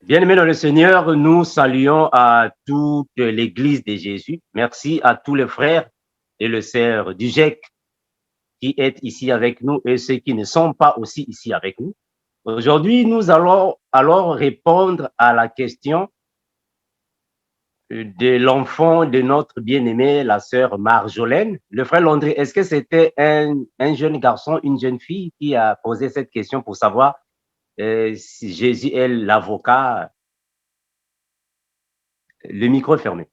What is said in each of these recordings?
Bien-aimés dans le Seigneur, nous saluons à toute l'Église de Jésus. Merci à tous les frères et les sœurs du GEC qui est ici avec nous et ceux qui ne sont pas aussi ici avec nous. Aujourd'hui, nous allons alors répondre à la question de l'enfant de notre bien-aimée, la sœur Marjolaine. Le frère Landry, est-ce que c'était un jeune garçon, une jeune fille qui a posé cette question pour savoir si Jésus est l'avocat? Le micro est fermé.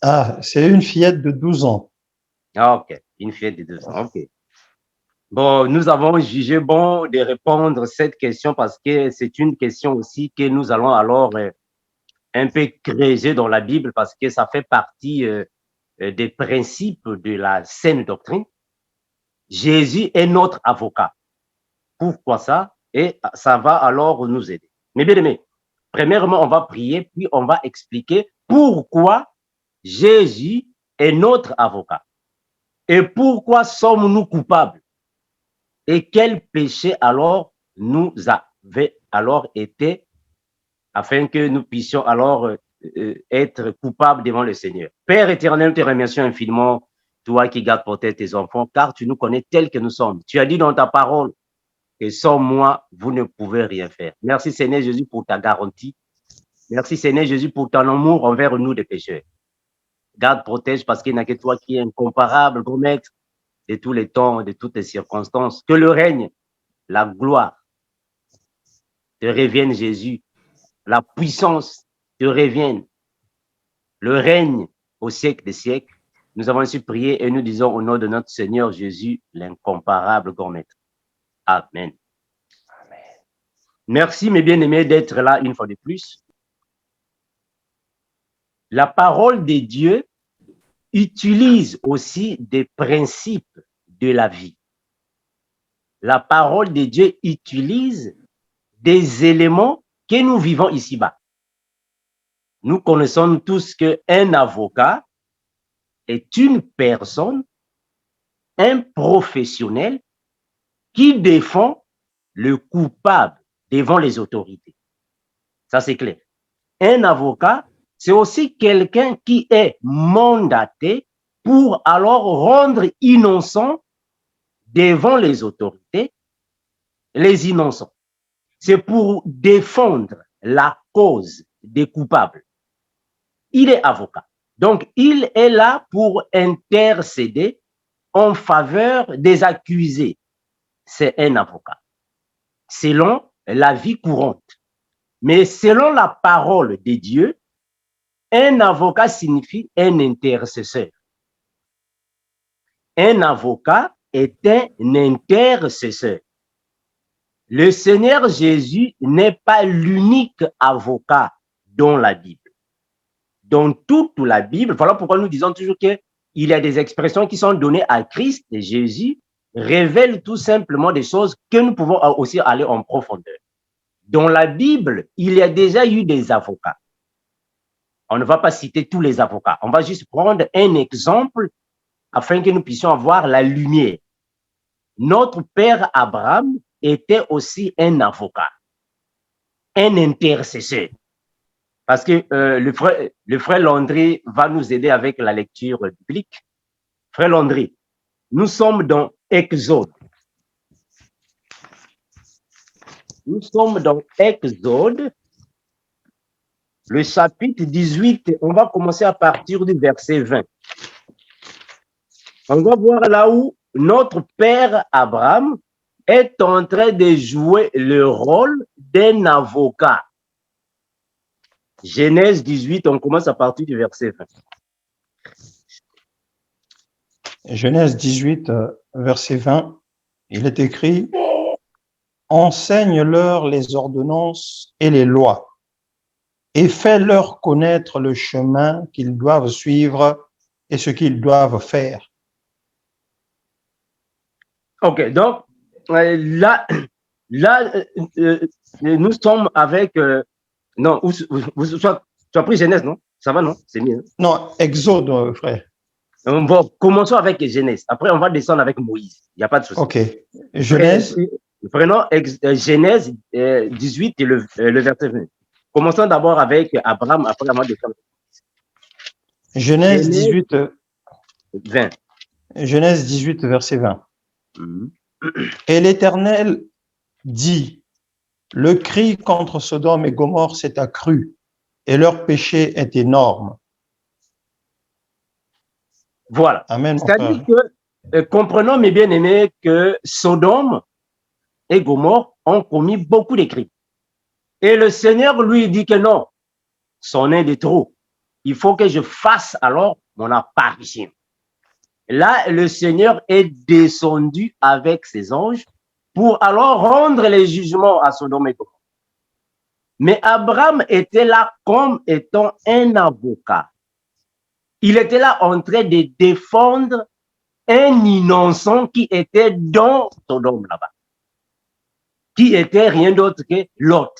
Ah, c'est une fillette de 12 ans. Ah, ok, une fillette de 2 ans, ok. Bon, nous avons jugé bon de répondre à cette question parce que c'est une question aussi que nous allons alors un peu creuser dans la Bible parce que ça fait partie des principes de la saine doctrine. Jésus est notre avocat. Pourquoi ça? Et ça va alors nous aider. Mais bien aimé, premièrement, on va prier, puis on va expliquer pourquoi Jésus est notre avocat. Et pourquoi sommes-nous coupables? Et quel péché alors nous avait alors été afin que nous puissions alors être coupables devant le Seigneur. Père éternel, nous te remercions infiniment, toi qui gardes pour tes enfants, car tu nous connais tels que nous sommes. Tu as dit dans ta parole que sans moi, vous ne pouvez rien faire. Merci Seigneur Jésus pour ta garantie. Merci Seigneur Jésus pour ton amour envers nous des pécheurs. Garde, protège, parce qu'il n'y a que toi qui es incomparable, grand maître, de tous les temps, de toutes les circonstances. Que le règne, la gloire te revienne, Jésus. La puissance te revienne. Le règne au siècle des siècles. Nous avons ainsi prié et nous disons au nom de notre Seigneur Jésus, l'incomparable grand maître. Amen. Amen. Merci, mes bien-aimés, d'être là une fois de plus. La parole de Dieu utilise aussi des principes de la vie. La parole de Dieu utilise des éléments que nous vivons ici-bas. Nous connaissons tous qu'un avocat est une personne, un professionnel qui défend le coupable devant les autorités. Ça, c'est clair. Un avocat, c'est aussi quelqu'un qui est mandaté pour alors rendre innocent devant les autorités les innocents. C'est pour défendre la cause des coupables. Il est avocat. Donc, il est là pour intercéder en faveur des accusés. C'est un avocat. Selon la vie courante. Mais selon la parole de Dieu, un avocat signifie un intercesseur. Un avocat est un intercesseur. Le Seigneur Jésus n'est pas l'unique avocat dans la Bible. Dans toute la Bible, voilà pourquoi nous disons toujours qu'il y a des expressions qui sont données à Christ et Jésus révèlent tout simplement des choses que nous pouvons aussi aller en profondeur. Dans la Bible, il y a déjà eu des avocats. On ne va pas citer tous les avocats. On va juste prendre un exemple afin que nous puissions avoir la lumière. Notre père Abraham était aussi un avocat, un intercesseur. Parce que le frère Landry va nous aider avec la lecture biblique. Frère Landry, nous sommes dans Exode. Nous sommes dans Exode, le chapitre 18. On va commencer à partir du verset 20. On va voir là où notre père Abraham est en train de jouer le rôle d'un avocat. Genèse 18, on commence à partir du verset 20. Genèse 18, verset 20, il est écrit « Enseigne-leur les ordonnances et les lois, et fais-leur connaître le chemin qu'ils doivent suivre et ce qu'ils doivent faire. » Ok, donc là nous sommes avec... non, tu as pris Genèse, non? Ça va, non? C'est mieux. Hein? Non, Exode, frère. Bon, commençons avec Genèse. Après, on va descendre avec Moïse. Il n'y a pas de souci. Ok. Genèse. Prenons Genèse 18 et le verset 20. Commençons d'abord avec Abraham, après la mort de Genèse 18, 20. Genèse 18, verset 20. Mhm. Et l'Éternel dit, le cri contre Sodome et Gomorrhe s'est accru, et leur péché est énorme. Voilà. Amen, mon C'est-à-dire frère. que, comprenons, mes bien-aimés, que Sodome et Gomorrhe ont commis beaucoup de crimes. Et le Seigneur lui dit que non, c'en est de trop. Il faut que je fasse alors mon apparition. Là, le Seigneur est descendu avec ses anges pour alors rendre les jugements à Sodome et Gomorrhe. Mais Abraham était là comme étant un avocat. Il était là en train de défendre un innocent qui était dans Sodome là-bas, qui était rien d'autre que Lot.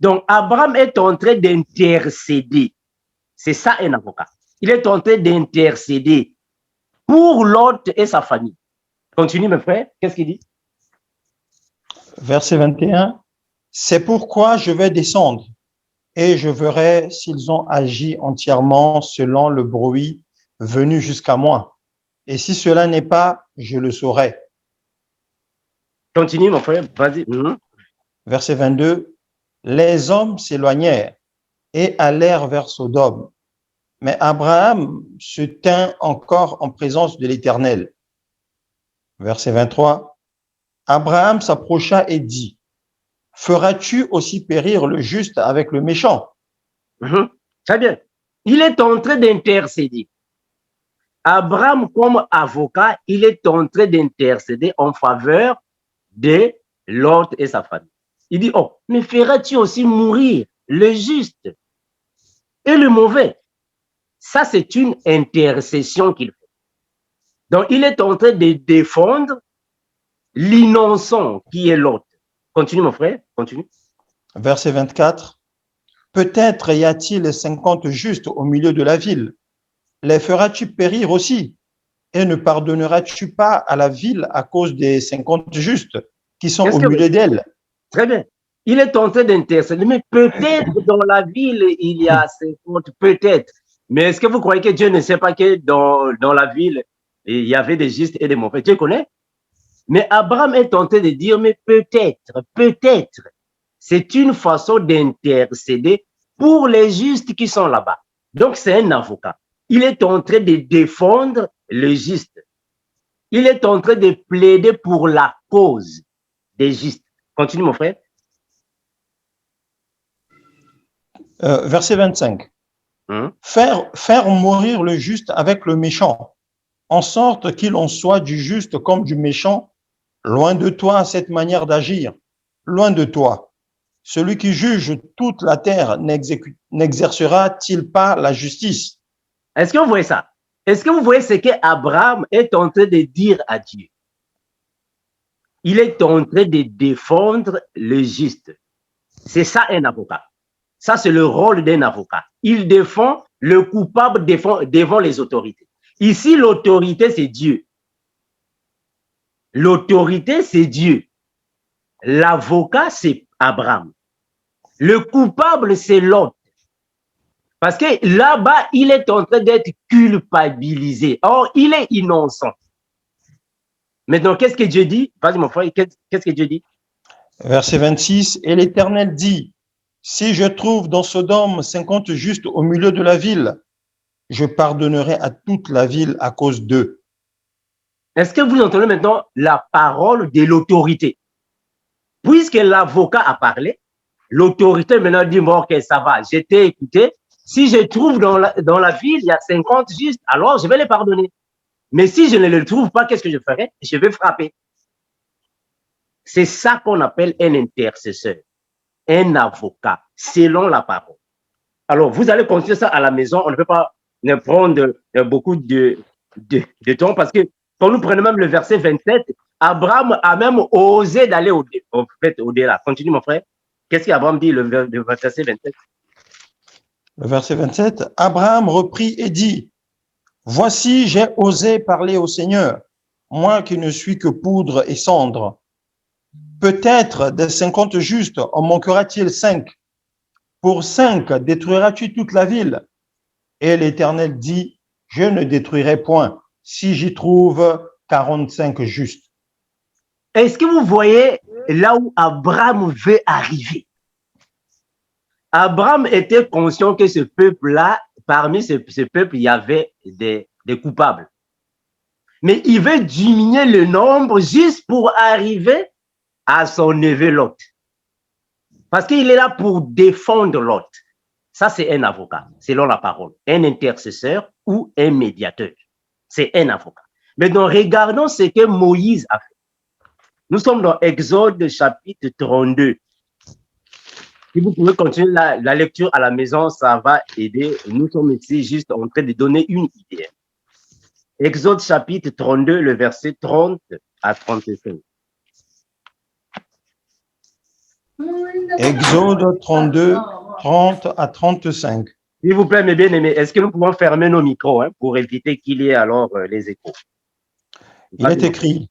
Donc, Abraham est en train d'intercéder. C'est ça un avocat. Il est en train d'intercéder pour Lot et sa famille. Continue, mes frères. Qu'est-ce qu'il dit? Verset 21. C'est pourquoi je vais descendre et je verrai s'ils ont agi entièrement selon le bruit venu jusqu'à moi. Et si cela n'est pas, je le saurai. Continue, mon frère. Vas-y. Verset 22. Les hommes s'éloignèrent et allèrent vers Sodome. Mais Abraham se tint encore en présence de l'Éternel. Verset 23. Abraham s'approcha et dit, feras-tu aussi périr le juste avec le méchant? Très bien. Il est en train d'intercéder. Abraham, comme avocat, il est en train d'intercéder en faveur de Lot et sa famille. Il dit, oh, mais feras-tu aussi mourir le juste et le mauvais? Ça, c'est une intercession qu'il fait. Donc, il est en train de défendre l'innocent qui est Lot. Continue, mon frère, continue. Verset 24. Peut-être y a-t-il 50 justes au milieu de la ville. Les feras-tu périr aussi? Et ne pardonneras-tu pas à la ville à cause des 50 justes qui sont au milieu d'elle? Très bien. Il est en train d'intercéder, mais peut-être dans la ville, il y a 50, peut-être. Mais est-ce que vous croyez que Dieu ne sait pas que dans la ville, il y avait des justes et des mauvais? Dieu connaît. Mais Abraham est en train de dire, mais peut-être, peut-être. C'est une façon d'intercéder pour les justes qui sont là-bas. Donc, c'est un avocat. Il est en train de défendre le juste. Il est en train de plaider pour la cause des justes. Continue, mon frère. Verset 25. Faire mourir le juste avec le méchant, en sorte qu'il en soit du juste comme du méchant. Loin de toi cette manière d'agir, loin de toi. Celui qui juge toute la terre n'exercera-t-il pas la justice? Est-ce que vous voyez ça? Est-ce que vous voyez ce qu'Abraham est en train de dire à Dieu? Il est en train de défendre le juste. C'est ça un avocat. Ça, c'est le rôle d'un avocat. Il défend le coupable devant les autorités. Ici, l'autorité, c'est Dieu. L'autorité, c'est Dieu. L'avocat, c'est Abraham. Le coupable, c'est l'autre. Parce que là-bas, il est en train d'être culpabilisé. Or, il est innocent. Maintenant, qu'est-ce que Dieu dit? Vas-y, mon frère, qu'est-ce que Dieu dit? Verset 26, et l'Éternel dit, si je trouve dans Sodome 50 justes au milieu de la ville, je pardonnerai à toute la ville à cause d'eux. Est-ce que vous entendez maintenant la parole de l'autorité? Puisque l'avocat a parlé, l'autorité maintenant dit, bon, ok, ça va, j'ai été écouté. Si je trouve dans la ville, il y a 50 justes, alors je vais les pardonner. Mais si je ne le trouve pas, qu'est-ce que je ferai? Je vais frapper. C'est ça qu'on appelle un intercesseur, un avocat, selon la parole. Alors, vous allez continuer ça à la maison. On ne peut pas prendre beaucoup de temps parce que quand nous prenons même le verset 27, Abraham a même osé d'aller au-delà. Continue, mon frère. Qu'est-ce qu'Abraham dit, le verset 27? Le verset 27, Abraham reprit et dit, voici, j'ai osé parler au Seigneur, moi qui ne suis que poudre et cendre. Peut-être des 50 justes en manquera-t-il 5. Pour 5, détruiras-tu toute la ville? Et l'Éternel dit, je ne détruirai point si j'y trouve 45 justes. Est-ce que vous voyez là où Abraham veut arriver? Abraham était conscient que ce peuple-là, parmi ce peuple, il y avait des coupables. Mais il veut diminuer le nombre juste pour arriver à son neveu Lot. Parce qu'il est là pour défendre Lot. Ça, c'est un avocat, selon la parole. Un intercesseur ou un médiateur. C'est un avocat. Maintenant, regardons ce que Moïse a fait. Nous sommes dans Exode chapitre 32. Si vous pouvez continuer la lecture à la maison, ça va aider. Nous sommes ici juste en train de donner une idée. Exode chapitre 32, le verset 30 à 35. Exode 32, 30 à 35. S'il vous plaît, mes bien-aimés, est-ce que nous pouvons fermer nos micros pour éviter qu'il y ait alors les échos? Il est écrit,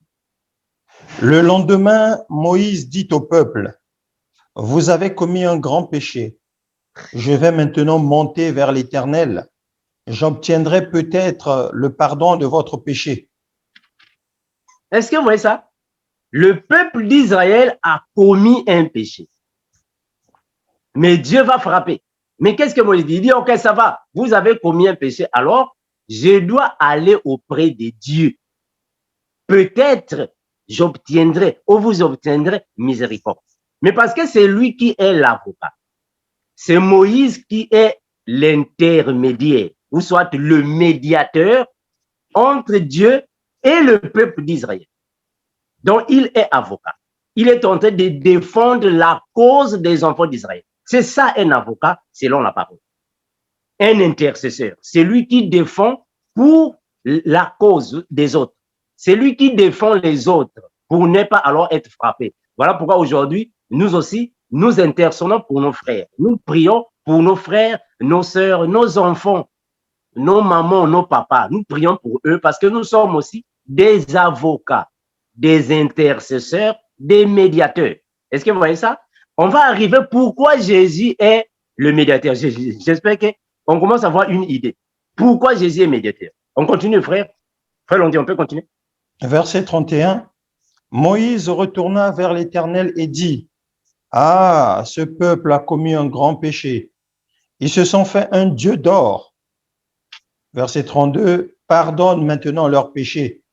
le lendemain, Moïse dit au peuple, vous avez commis un grand péché. Je vais maintenant monter vers l'Éternel. J'obtiendrai peut-être le pardon de votre péché. Est-ce que vous voyez ça? Le peuple d'Israël a commis un péché. Mais Dieu va frapper. Mais qu'est-ce que Moïse dit? Il dit, ok, ça va, vous avez commis un péché, alors je dois aller auprès de Dieu. Peut-être j'obtiendrai, ou vous obtiendrez miséricorde. Mais parce que c'est lui qui est l'avocat. C'est Moïse qui est l'intermédiaire, ou soit le médiateur entre Dieu et le peuple d'Israël. Donc, il est avocat. Il est en train de défendre la cause des enfants d'Israël. C'est ça un avocat, selon la parole. Un intercesseur, c'est lui qui défend pour la cause des autres. C'est lui qui défend les autres pour ne pas alors être frappé. Voilà pourquoi aujourd'hui, nous aussi, nous intercédons pour nos frères. Nous prions pour nos frères, nos sœurs, nos enfants, nos mamans, nos papas. Nous prions pour eux parce que nous sommes aussi des avocats, des intercesseurs, des médiateurs. Est-ce que vous voyez ça? On va arriver pourquoi Jésus est le médiateur. J'espère qu'on commence à avoir une idée. Pourquoi Jésus est médiateur? On continue, frère. Frère Londi, on peut continuer. Verset 31. Moïse retourna vers l'Éternel et dit, ah, ce peuple a commis un grand péché. Ils se sont fait un Dieu d'or. Verset 32. Pardonne maintenant leurs péchés.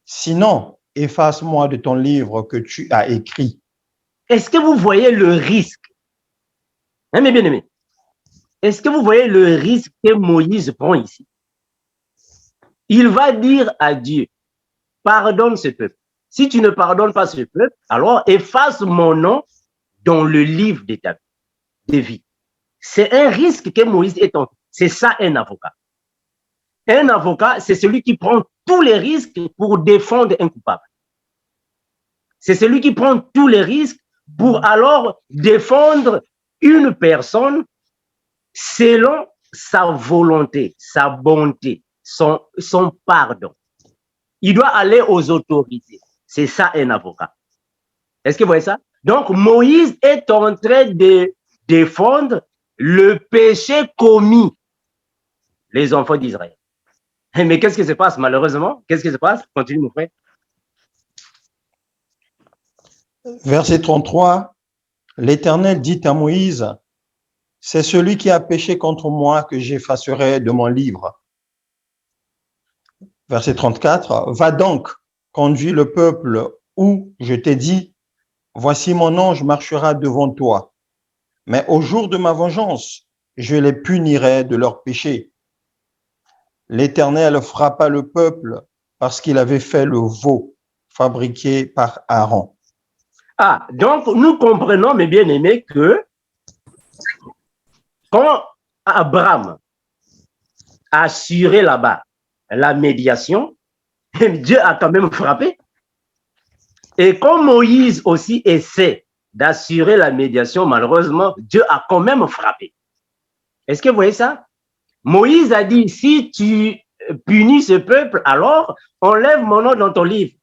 Sinon, efface-moi de ton livre que tu as écrit. Est-ce que vous voyez le risque? Hein, mes bien-aimés? Est-ce que vous voyez le risque que Moïse prend ici? Il va dire à Dieu, pardonne ce peuple. Si tu ne pardonnes pas ce peuple, alors efface mon nom dans le livre de vie. C'est un risque que Moïse est en. C'est ça un avocat. Un avocat, c'est celui qui prend tous les risques pour défendre un coupable. C'est celui qui prend tous les risques pour alors défendre une personne selon sa volonté, sa bonté, son pardon. Il doit aller aux autorités. C'est ça un avocat. Est-ce que vous voyez ça? Donc, Moïse est en train de défendre le péché commis les enfants d'Israël. Mais qu'est-ce qui se passe malheureusement? Qu'est-ce qui se passe? Continue, mon frère. Verset 33. L'Éternel dit à Moïse, c'est celui qui a péché contre moi que j'effacerai de mon livre. Verset 34. Va donc, conduis le peuple où je t'ai dit, voici mon ange marchera devant toi. Mais au jour de ma vengeance, je les punirai de leurs péchés. L'Éternel frappa le peuple parce qu'il avait fait le veau fabriqué par Aaron. Ah, donc nous comprenons, mes bien-aimés, que quand Abraham a assuré là-bas la médiation, Dieu a quand même frappé. Et quand Moïse aussi essaie d'assurer la médiation, malheureusement, Dieu a quand même frappé. Est-ce que vous voyez ça? Moïse a dit, si tu punis ce peuple, alors enlève mon nom dans ton livre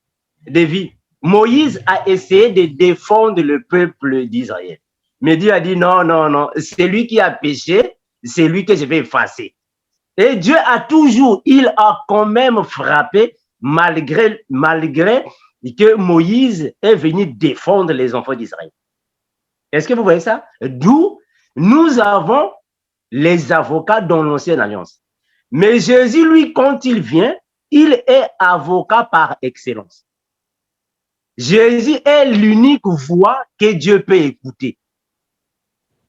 de vie. Moïse a essayé de défendre le peuple d'Israël. Mais Dieu a dit non, non, non, c'est lui qui a péché, c'est lui que je vais effacer. Et Dieu a toujours, il a quand même frappé malgré que Moïse est venu défendre les enfants d'Israël. Est-ce que vous voyez ça? D'où nous avons les avocats dans l'ancienne alliance. Mais Jésus, lui, quand il vient, il est avocat par excellence. Jésus est l'unique voix que Dieu peut écouter.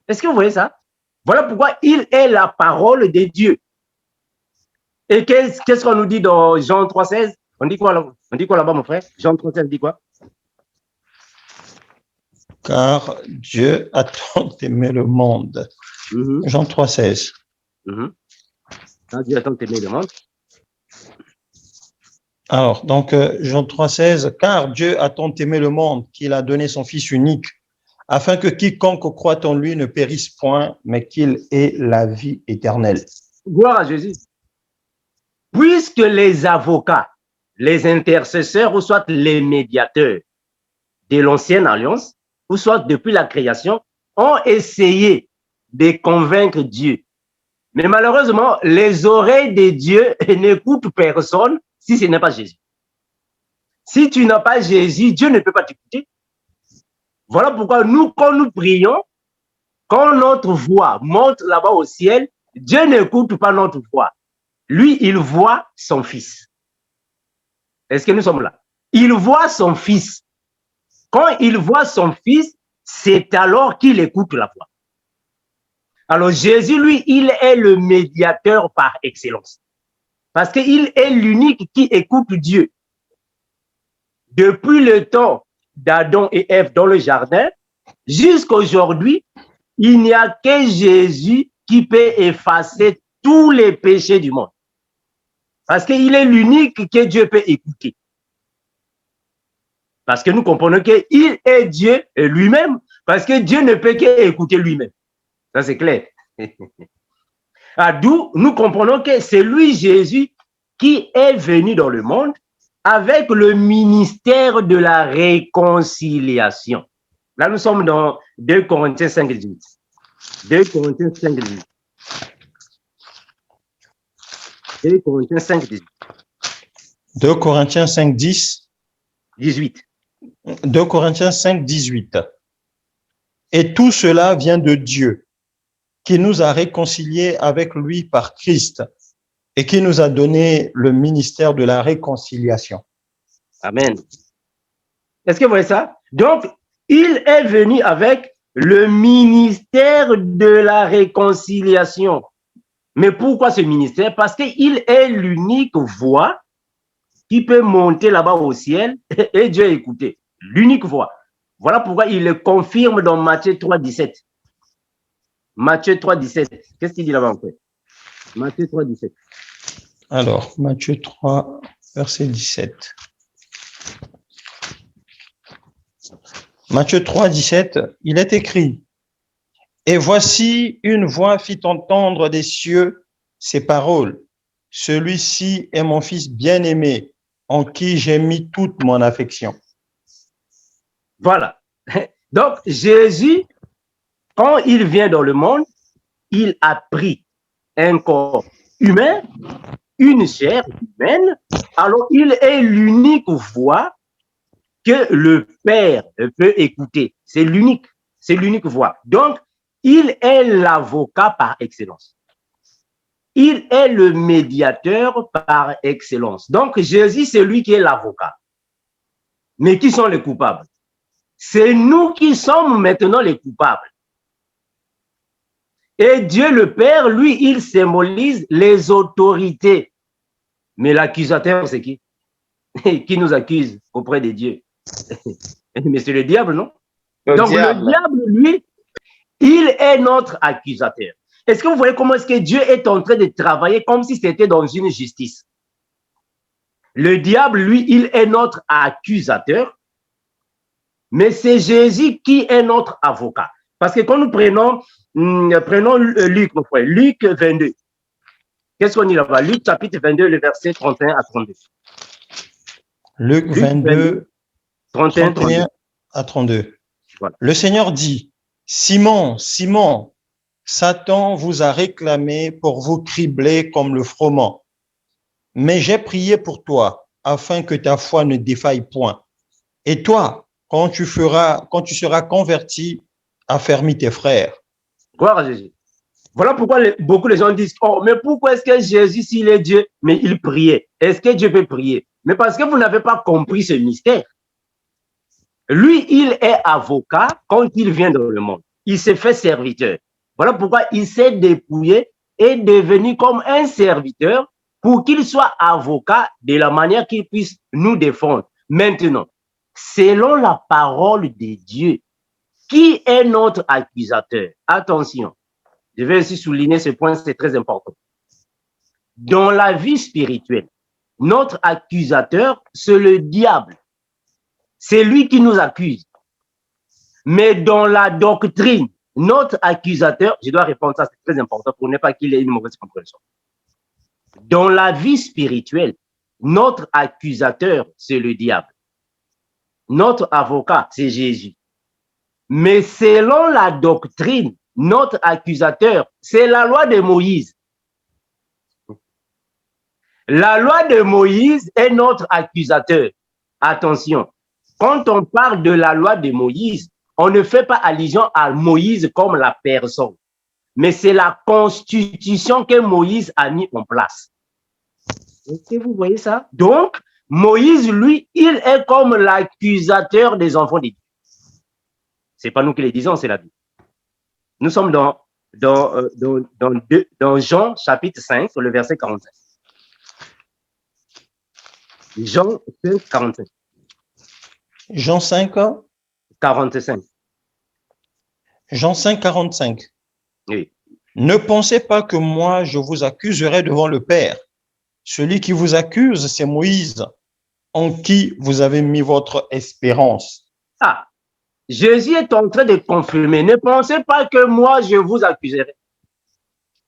Est-ce que vous voyez ça? Voilà pourquoi il est la parole de Dieu. Et qu'est-ce qu'on nous dit dans Jean 3,16? On dit quoi là-bas, mon frère? Jean 3,16 dit quoi? Car Dieu a tant aimé le monde. Jean 3,16. Quand Dieu a tant aimé le monde. Alors, donc, Jean 3,16, car Dieu a tant aimé le monde qu'il a donné son Fils unique, afin que quiconque croit en lui ne périsse point, mais qu'il ait la vie éternelle. Gloire à Jésus. Puisque les avocats, les intercesseurs, ou soit les médiateurs de l'ancienne alliance, ou soit depuis la création, ont essayé de convaincre Dieu. Mais malheureusement, les oreilles de Dieu n'écoutent personne si ce n'est pas Jésus. Si tu n'as pas Jésus, Dieu ne peut pas t'écouter. Voilà pourquoi nous, quand nous prions, quand notre voix monte là-bas au ciel, Dieu n'écoute pas notre voix. Lui, il voit son fils. Est-ce que nous sommes là? Il voit son fils. Quand il voit son fils, c'est alors qu'il écoute la voix. Alors Jésus, lui, il est le médiateur par excellence. Parce qu'il est l'unique qui écoute Dieu. Depuis le temps d'Adam et Ève dans le jardin, jusqu'à aujourd'hui, il n'y a que Jésus qui peut effacer tous les péchés du monde. Parce qu'il est l'unique que Dieu peut écouter. Parce que nous comprenons qu'il est Dieu lui-même, parce que Dieu ne peut qu'écouter lui-même. Ça, c'est clair. D'où nous comprenons que c'est lui, Jésus, qui est venu dans le monde avec le ministère de la réconciliation. Là, nous sommes dans 2 Corinthiens 5, 18. 2 Corinthiens 5, 18. 2 Corinthiens 5, 18. 2 Corinthiens 5, 10. 18. 2 Corinthiens 5, 18. Et tout cela vient de Dieu, qui nous a réconciliés avec lui par Christ et qui nous a donné le ministère de la réconciliation. Amen. Est-ce que vous voyez ça? Donc, il est venu avec le ministère de la réconciliation. Mais pourquoi ce ministère? Parce qu'il est l'unique voix qui peut monter là-bas au ciel et Dieu écouter. L'unique voix. Voilà pourquoi il le confirme dans Matthieu 3, 17. Matthieu 3, 17. Qu'est-ce qu'il dit là-bas en fait? Matthieu 3, 17. Alors, Matthieu 3, verset 17. Matthieu 3, 17, il est écrit: Et voici une voix fit entendre des cieux ces paroles. Celui-ci est mon fils bien-aimé, en qui j'ai mis toute mon affection. Voilà. Donc, Jésus, quand il vient dans le monde, il a pris un corps humain, une chair humaine. Alors, il est l'unique voix que le Père peut écouter. C'est l'unique voix. Donc, il est l'avocat par excellence. Il est le médiateur par excellence. Donc, Jésus, c'est lui qui est l'avocat. Mais qui sont les coupables? C'est nous qui sommes maintenant les coupables. Et Dieu le Père, lui, il symbolise les autorités. Mais l'accusateur, c'est qui? Qui nous accuse auprès de Dieu? Mais c'est le diable, non? Donc le diable, lui, il est notre accusateur. Est-ce que vous voyez comment est-ce que Dieu est en train de travailler comme si c'était dans une justice? Le diable, lui, il est notre accusateur. Mais c'est Jésus qui est notre avocat. Parce que quand nous prenons Luc, mon frère, Luc 22. Qu'est-ce qu'on dit là-bas? Luc chapitre 22, le verset 31 à 32. Luc 22, 31, 32. 31 à 32. Voilà. Le Seigneur dit, Simon, Simon, Satan vous a réclamé pour vous cribler comme le froment. Mais j'ai prié pour toi, afin que ta foi ne défaille point. Et toi, quand tu seras converti, affermis tes frères. Gloire à Jésus. Voilà pourquoi beaucoup de gens disent, oh, mais pourquoi est-ce que Jésus, s'il est Dieu, mais il priait? Est-ce que Dieu peut prier? Mais parce que vous n'avez pas compris ce mystère. Lui, il est avocat quand il vient dans le monde. Il s'est fait serviteur. Voilà pourquoi il s'est dépouillé et devenu comme un serviteur pour qu'il soit avocat de la manière qu'il puisse nous défendre. Maintenant, selon la parole de Dieu, qui est notre accusateur? Attention, je vais aussi souligner ce point, c'est très important. Dans la vie spirituelle, notre accusateur, c'est le diable. C'est lui qui nous accuse. Mais dans la doctrine, notre accusateur, je dois répondre ça, c'est très important pour ne pas qu'il ait une mauvaise compréhension. Dans la vie spirituelle, notre accusateur, c'est le diable. Notre avocat, c'est Jésus. Mais selon la doctrine, notre accusateur, c'est la loi de Moïse. La loi de Moïse est notre accusateur. Attention, quand on parle de la loi de Moïse, on ne fait pas allusion à Moïse comme la personne, mais c'est la constitution que Moïse a mis en place. Est-ce que vous voyez ça? Donc, Moïse, lui, il est comme l'accusateur des enfants de Dieu. Ce n'est pas nous qui le disons, c'est la Bible. Nous sommes dans Jean chapitre 5, le verset 45. Jean 5, 45. Jean 5, 45. Jean 5, 45. Oui. Ne pensez pas que moi, je vous accuserai devant le Père. Celui qui vous accuse, c'est Moïse, en qui vous avez mis votre espérance. Ah, Jésus est en train de confirmer. Ne pensez pas que moi, je vous accuserai.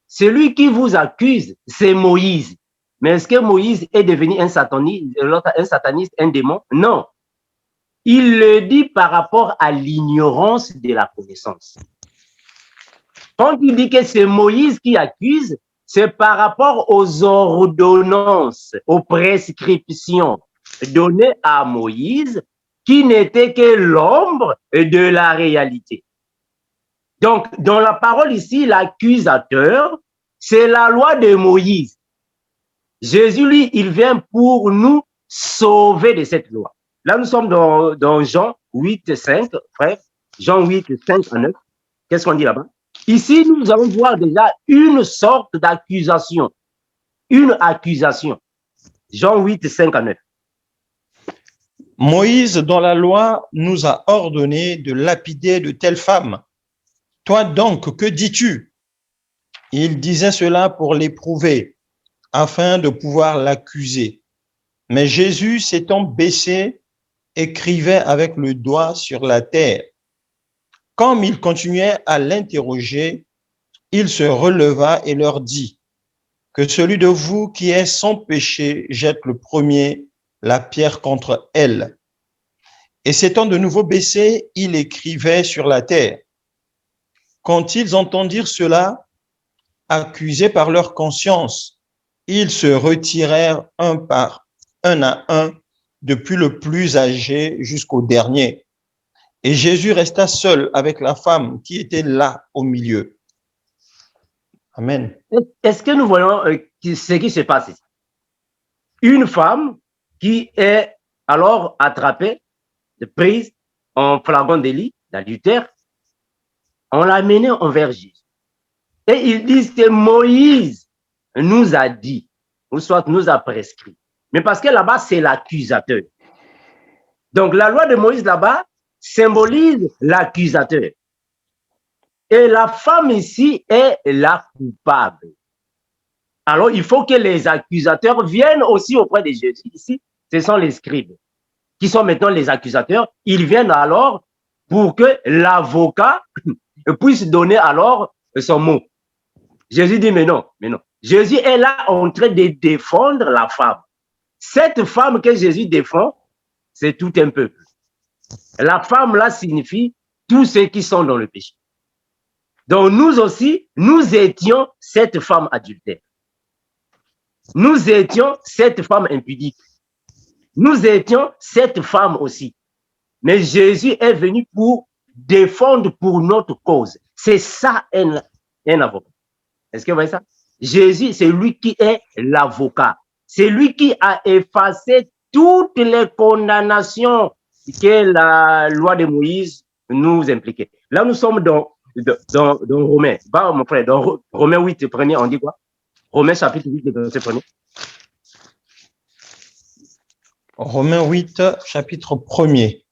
Celui qui vous accuse, c'est Moïse. Mais est-ce que Moïse est devenu un sataniste, un démon? Non. Il le dit par rapport à l'ignorance de la connaissance. Quand il dit que c'est Moïse qui accuse, c'est par rapport aux ordonnances, aux prescriptions données à Moïse, qui n'étaient que l'ombre de la réalité. Donc, dans la parole ici, l'accusateur, c'est la loi de Moïse. Jésus, lui, il vient pour nous sauver de cette loi. Là, nous sommes dans Jean 8, 5, frère. Jean 8, 5 à 9. Qu'est-ce qu'on dit là-bas? Ici, nous allons voir déjà une sorte d'accusation. Une accusation. Jean 8, 5 à 9. Moïse, dans la loi, nous a ordonné de lapider de telles femmes. Toi donc, que dis-tu? Il disait cela pour l'éprouver, afin de pouvoir l'accuser. Mais Jésus, s'étant baissé, écrivait avec le doigt sur la terre. Comme il continuait à l'interroger, il se releva et leur dit, que celui de vous qui est sans péché jette le premier la pierre contre elle. Et s'étant de nouveau baissé, il écrivait sur la terre. Quand ils entendirent cela, accusés par leur conscience, ils se retirèrent un à un, depuis le plus âgé jusqu'au dernier. Et Jésus resta seul avec la femme qui était là au milieu. Amen. Est-ce que nous voyons ce qui se passe ici? Une femme qui est alors attrapée, prise en flagrant délit d'adultère, on l'a menée envers Jésus. Et ils disent que Moïse nous a dit, ou soit nous a prescrit. Mais parce que là-bas, c'est l'accusateur. Donc, la loi de Moïse là-bas symbolise l'accusateur. Et la femme ici est la coupable. Alors, il faut que les accusateurs viennent aussi auprès de Jésus. Ici, ce sont les scribes qui sont maintenant les accusateurs. Ils viennent alors pour que l'avocat puisse donner alors son mot. Jésus dit, mais non, mais non. Jésus est là en train de défendre la femme. Cette femme que Jésus défend, c'est tout un peuple. La femme là signifie tous ceux qui sont dans le péché. Donc nous aussi, nous étions cette femme adultère. Nous étions cette femme impudique. Nous étions cette femme aussi. Mais Jésus est venu pour défendre pour notre cause. C'est ça un avocat. Est-ce que vous voyez ça? Jésus, c'est lui qui est l'avocat. C'est lui qui a effacé toutes les condamnations que la loi de Moïse nous impliquait. Là, nous sommes dans Romains. Bah, mon frère, dans Romains 8, premier, on dit quoi? Romains chapitre 8, verset premier. Romains 8, chapitre 1er.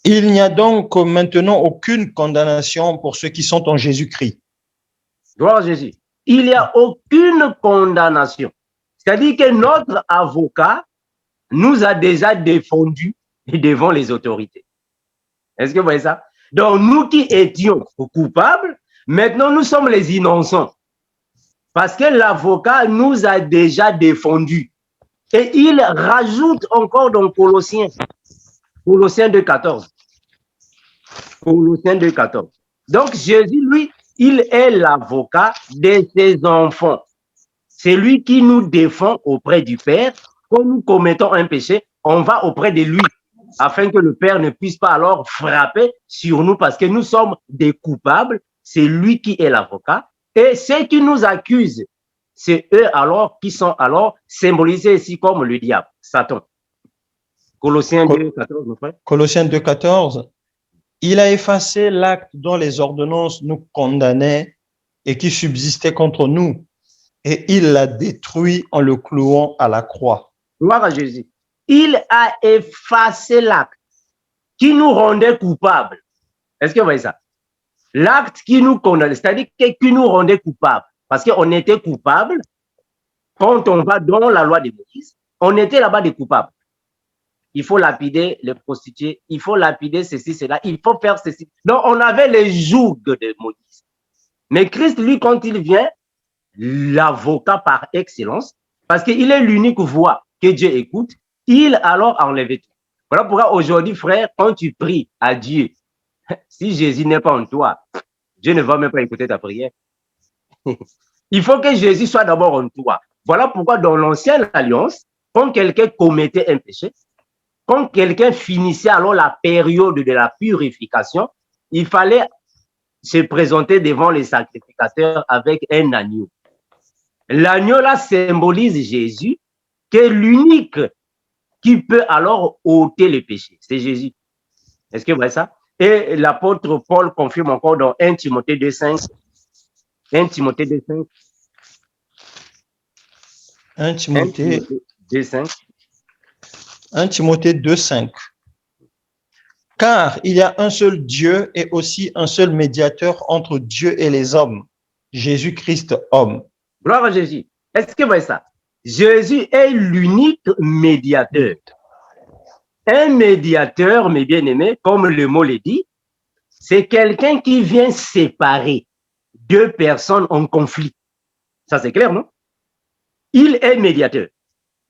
Il n'y a donc maintenant aucune condamnation pour ceux qui sont en Jésus-Christ. Gloire à Jésus. Il n'y a aucune condamnation. C'est-à-dire que notre avocat nous a déjà défendus devant les autorités. Est-ce que vous voyez ça? Donc, nous qui étions coupables, maintenant nous sommes les innocents. Parce que l'avocat nous a déjà défendus. Et il rajoute encore dans Colossiens 2,14. Colossiens 2,14. Donc, Jésus, lui, il est l'avocat de ses enfants. C'est lui qui nous défend auprès du Père. Quand nous commettons un péché, on va auprès de lui afin que le Père ne puisse pas alors frapper sur nous parce que nous sommes des coupables. C'est lui qui est l'avocat. Et ceux qui nous accusent, c'est eux alors qui sont alors symbolisés ici comme le diable, Satan. Colossiens 2,14, mon frère. Colossiens 2,14. Il a effacé l'acte dont les ordonnances nous condamnaient et qui subsistait contre nous, et il l'a détruit en le clouant à la croix. Gloire à Jésus. Il a effacé l'acte qui nous rendait coupables. Est-ce que vous voyez ça? L'acte qui nous condamnait, c'est-à-dire qui nous rendait coupables. Parce qu'on était coupables. Quand on va dans la loi de Moïse, on était là-bas des coupables. Il faut lapider les prostituées, il faut lapider ceci, cela, il faut faire ceci. Donc, on avait les jougs de Moïse. Mais Christ, lui, quand il vient, l'avocat par excellence, parce qu'il est l'unique voix que Dieu écoute, il alors enlève tout. Voilà pourquoi aujourd'hui, frère, quand tu pries à Dieu, si Jésus n'est pas en toi, Dieu ne va même pas écouter ta prière. Il faut que Jésus soit d'abord en toi. Voilà pourquoi dans l'ancienne alliance, quand quelqu'un commettait un péché, quand quelqu'un finissait alors la période de la purification, il fallait se présenter devant les sacrificateurs avec un agneau. L'agneau là symbolise Jésus, qui est l'unique qui peut alors ôter les péchés. C'est Jésus. Est-ce que vous voyez ça? Et l'apôtre Paul confirme encore dans 1 Timothée 2,5. 1 Timothée 2,5. 1 Timothée 2,5. 1 Timothée 2,5. Car il y a un seul Dieu et aussi un seul médiateur entre Dieu et les hommes, Jésus-Christ homme. Gloire à Jésus. Est-ce que vous voyez ça? Jésus est l'unique médiateur. Un médiateur, mes bien-aimés, comme le mot le dit, c'est quelqu'un qui vient séparer deux personnes en conflit. Ça, c'est clair, non? Il est médiateur.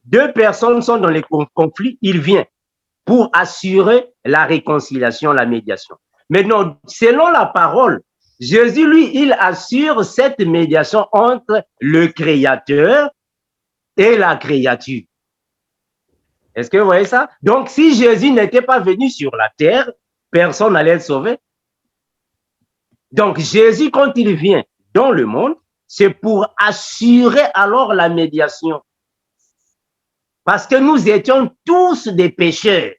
Deux personnes sont dans les conflits, il vient pour assurer la réconciliation, la médiation. Maintenant, selon la parole, Jésus, lui, il assure cette médiation entre le Créateur et la créature. Est-ce que vous voyez ça? Donc, si Jésus n'était pas venu sur la terre, personne n'allait être sauvé. Donc, Jésus, quand il vient dans le monde, c'est pour assurer alors la médiation. Parce que nous étions tous des pécheurs.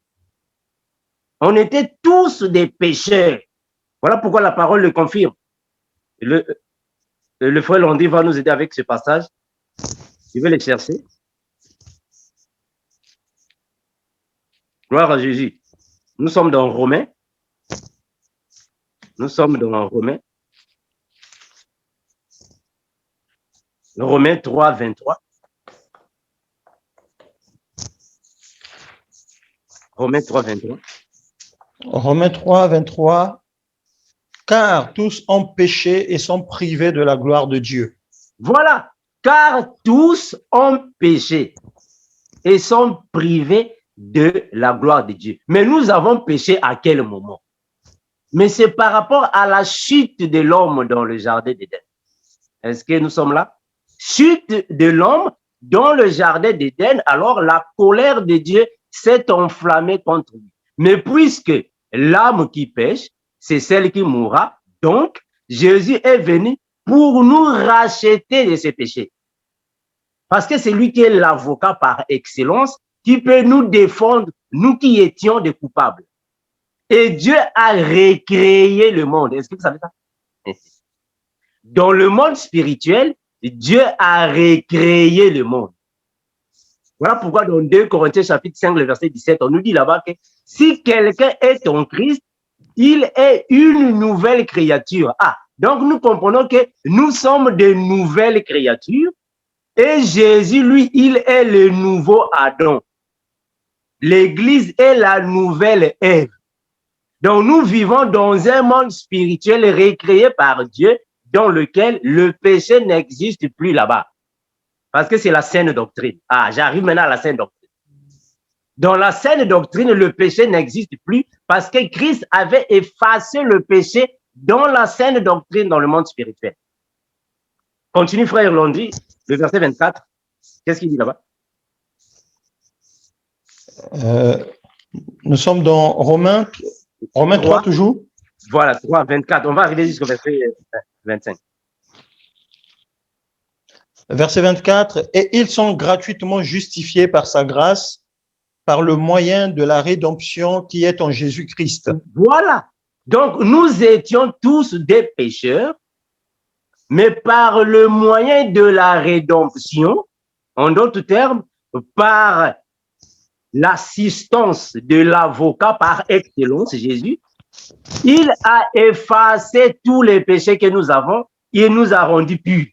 On était tous des pécheurs. Voilà pourquoi la parole le confirme. Le frère Landy va nous aider avec ce passage. Je vais le chercher. Gloire à Jésus. Nous sommes dans Romains. Nous sommes dans Romains. Romains 3, 23. Romains 3, 23. Romains 3, 23. Car tous ont péché et sont privés de la gloire de Dieu. Voilà. Car tous ont péché et sont privés de la gloire de Dieu. Mais nous avons péché à quel moment? Mais c'est par rapport à la chute de l'homme dans le jardin d'Éden. Est-ce que nous sommes là? Chute de l'homme dans le jardin d'Éden, alors la colère de Dieu s'est enflammée contre lui. Mais puisque l'âme qui pêche, c'est celle qui mourra, donc Jésus est venu pour nous racheter de ses péchés. Parce que c'est lui qui est l'avocat par excellence, qui peut nous défendre, nous qui étions des coupables. Et Dieu a recréé le monde. Est-ce que vous savez ça? Dans le monde spirituel, Dieu a recréé le monde. Voilà pourquoi dans 2 Corinthiens chapitre 5, le verset 17, on nous dit là-bas que si quelqu'un est en Christ, il est une nouvelle créature. Ah, donc nous comprenons que nous sommes de nouvelles créatures et Jésus, lui, il est le nouveau Adam. L'Église est la nouvelle Ève. Donc nous vivons dans un monde spirituel recréé par Dieu dans lequel le péché n'existe plus là-bas. Parce que c'est la saine doctrine. Ah, j'arrive maintenant à la saine doctrine. Dans la saine doctrine, le péché n'existe plus parce que Christ avait effacé le péché dans la saine doctrine dans le monde spirituel. Continue, frère Landry, le verset 24. Qu'est-ce qu'il dit là-bas? Nous sommes dans Romains 3 toujours. Voilà, 3, 24. On va arriver jusqu'au verset 25. Verset 24. Et ils sont gratuitement justifiés par sa grâce, par le moyen de la rédemption qui est en Jésus-Christ. Voilà. Donc, nous étions tous des pécheurs, mais par le moyen de la rédemption, en d'autres termes, par l'assistance de l'avocat par excellence, Jésus, il a effacé tous les péchés que nous avons, il nous a rendus purs.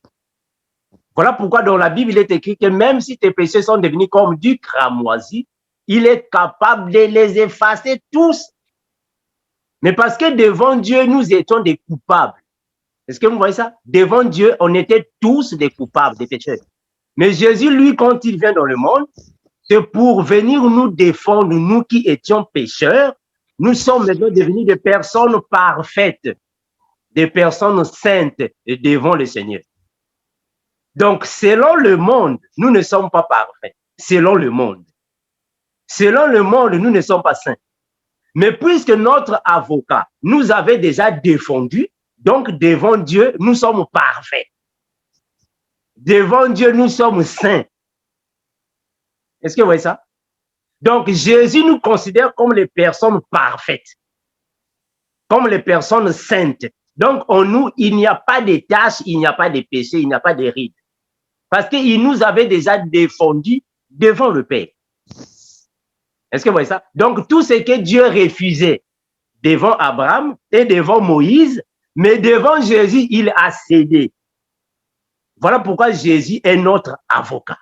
Voilà pourquoi dans la Bible, il est écrit que même si tes péchés sont devenus comme du cramoisi, il est capable de les effacer tous. Mais parce que devant Dieu, nous étions des coupables. Est-ce que vous voyez ça? Devant Dieu, on était tous des coupables, des pécheurs. Mais Jésus, lui, quand il vient dans le monde, c'est pour venir nous défendre, nous qui étions pécheurs. Nous sommes maintenant devenus des personnes parfaites, des personnes saintes devant le Seigneur. Donc, selon le monde, nous ne sommes pas parfaits. Selon le monde. Selon le monde, nous ne sommes pas saints. Mais puisque notre avocat nous avait déjà défendus, donc devant Dieu, nous sommes parfaits. Devant Dieu, nous sommes saints. Est-ce que vous voyez ça? Donc, Jésus nous considère comme les personnes parfaites, comme les personnes saintes. Donc, en nous, il n'y a pas de tâches, il n'y a pas de péché, il n'y a pas de rides. Parce qu'il nous avait déjà défendus devant le Père. Est-ce que vous voyez ça? Donc, tout ce que Dieu refusait devant Abraham et devant Moïse, mais devant Jésus, il a cédé. Voilà pourquoi Jésus est notre avocat.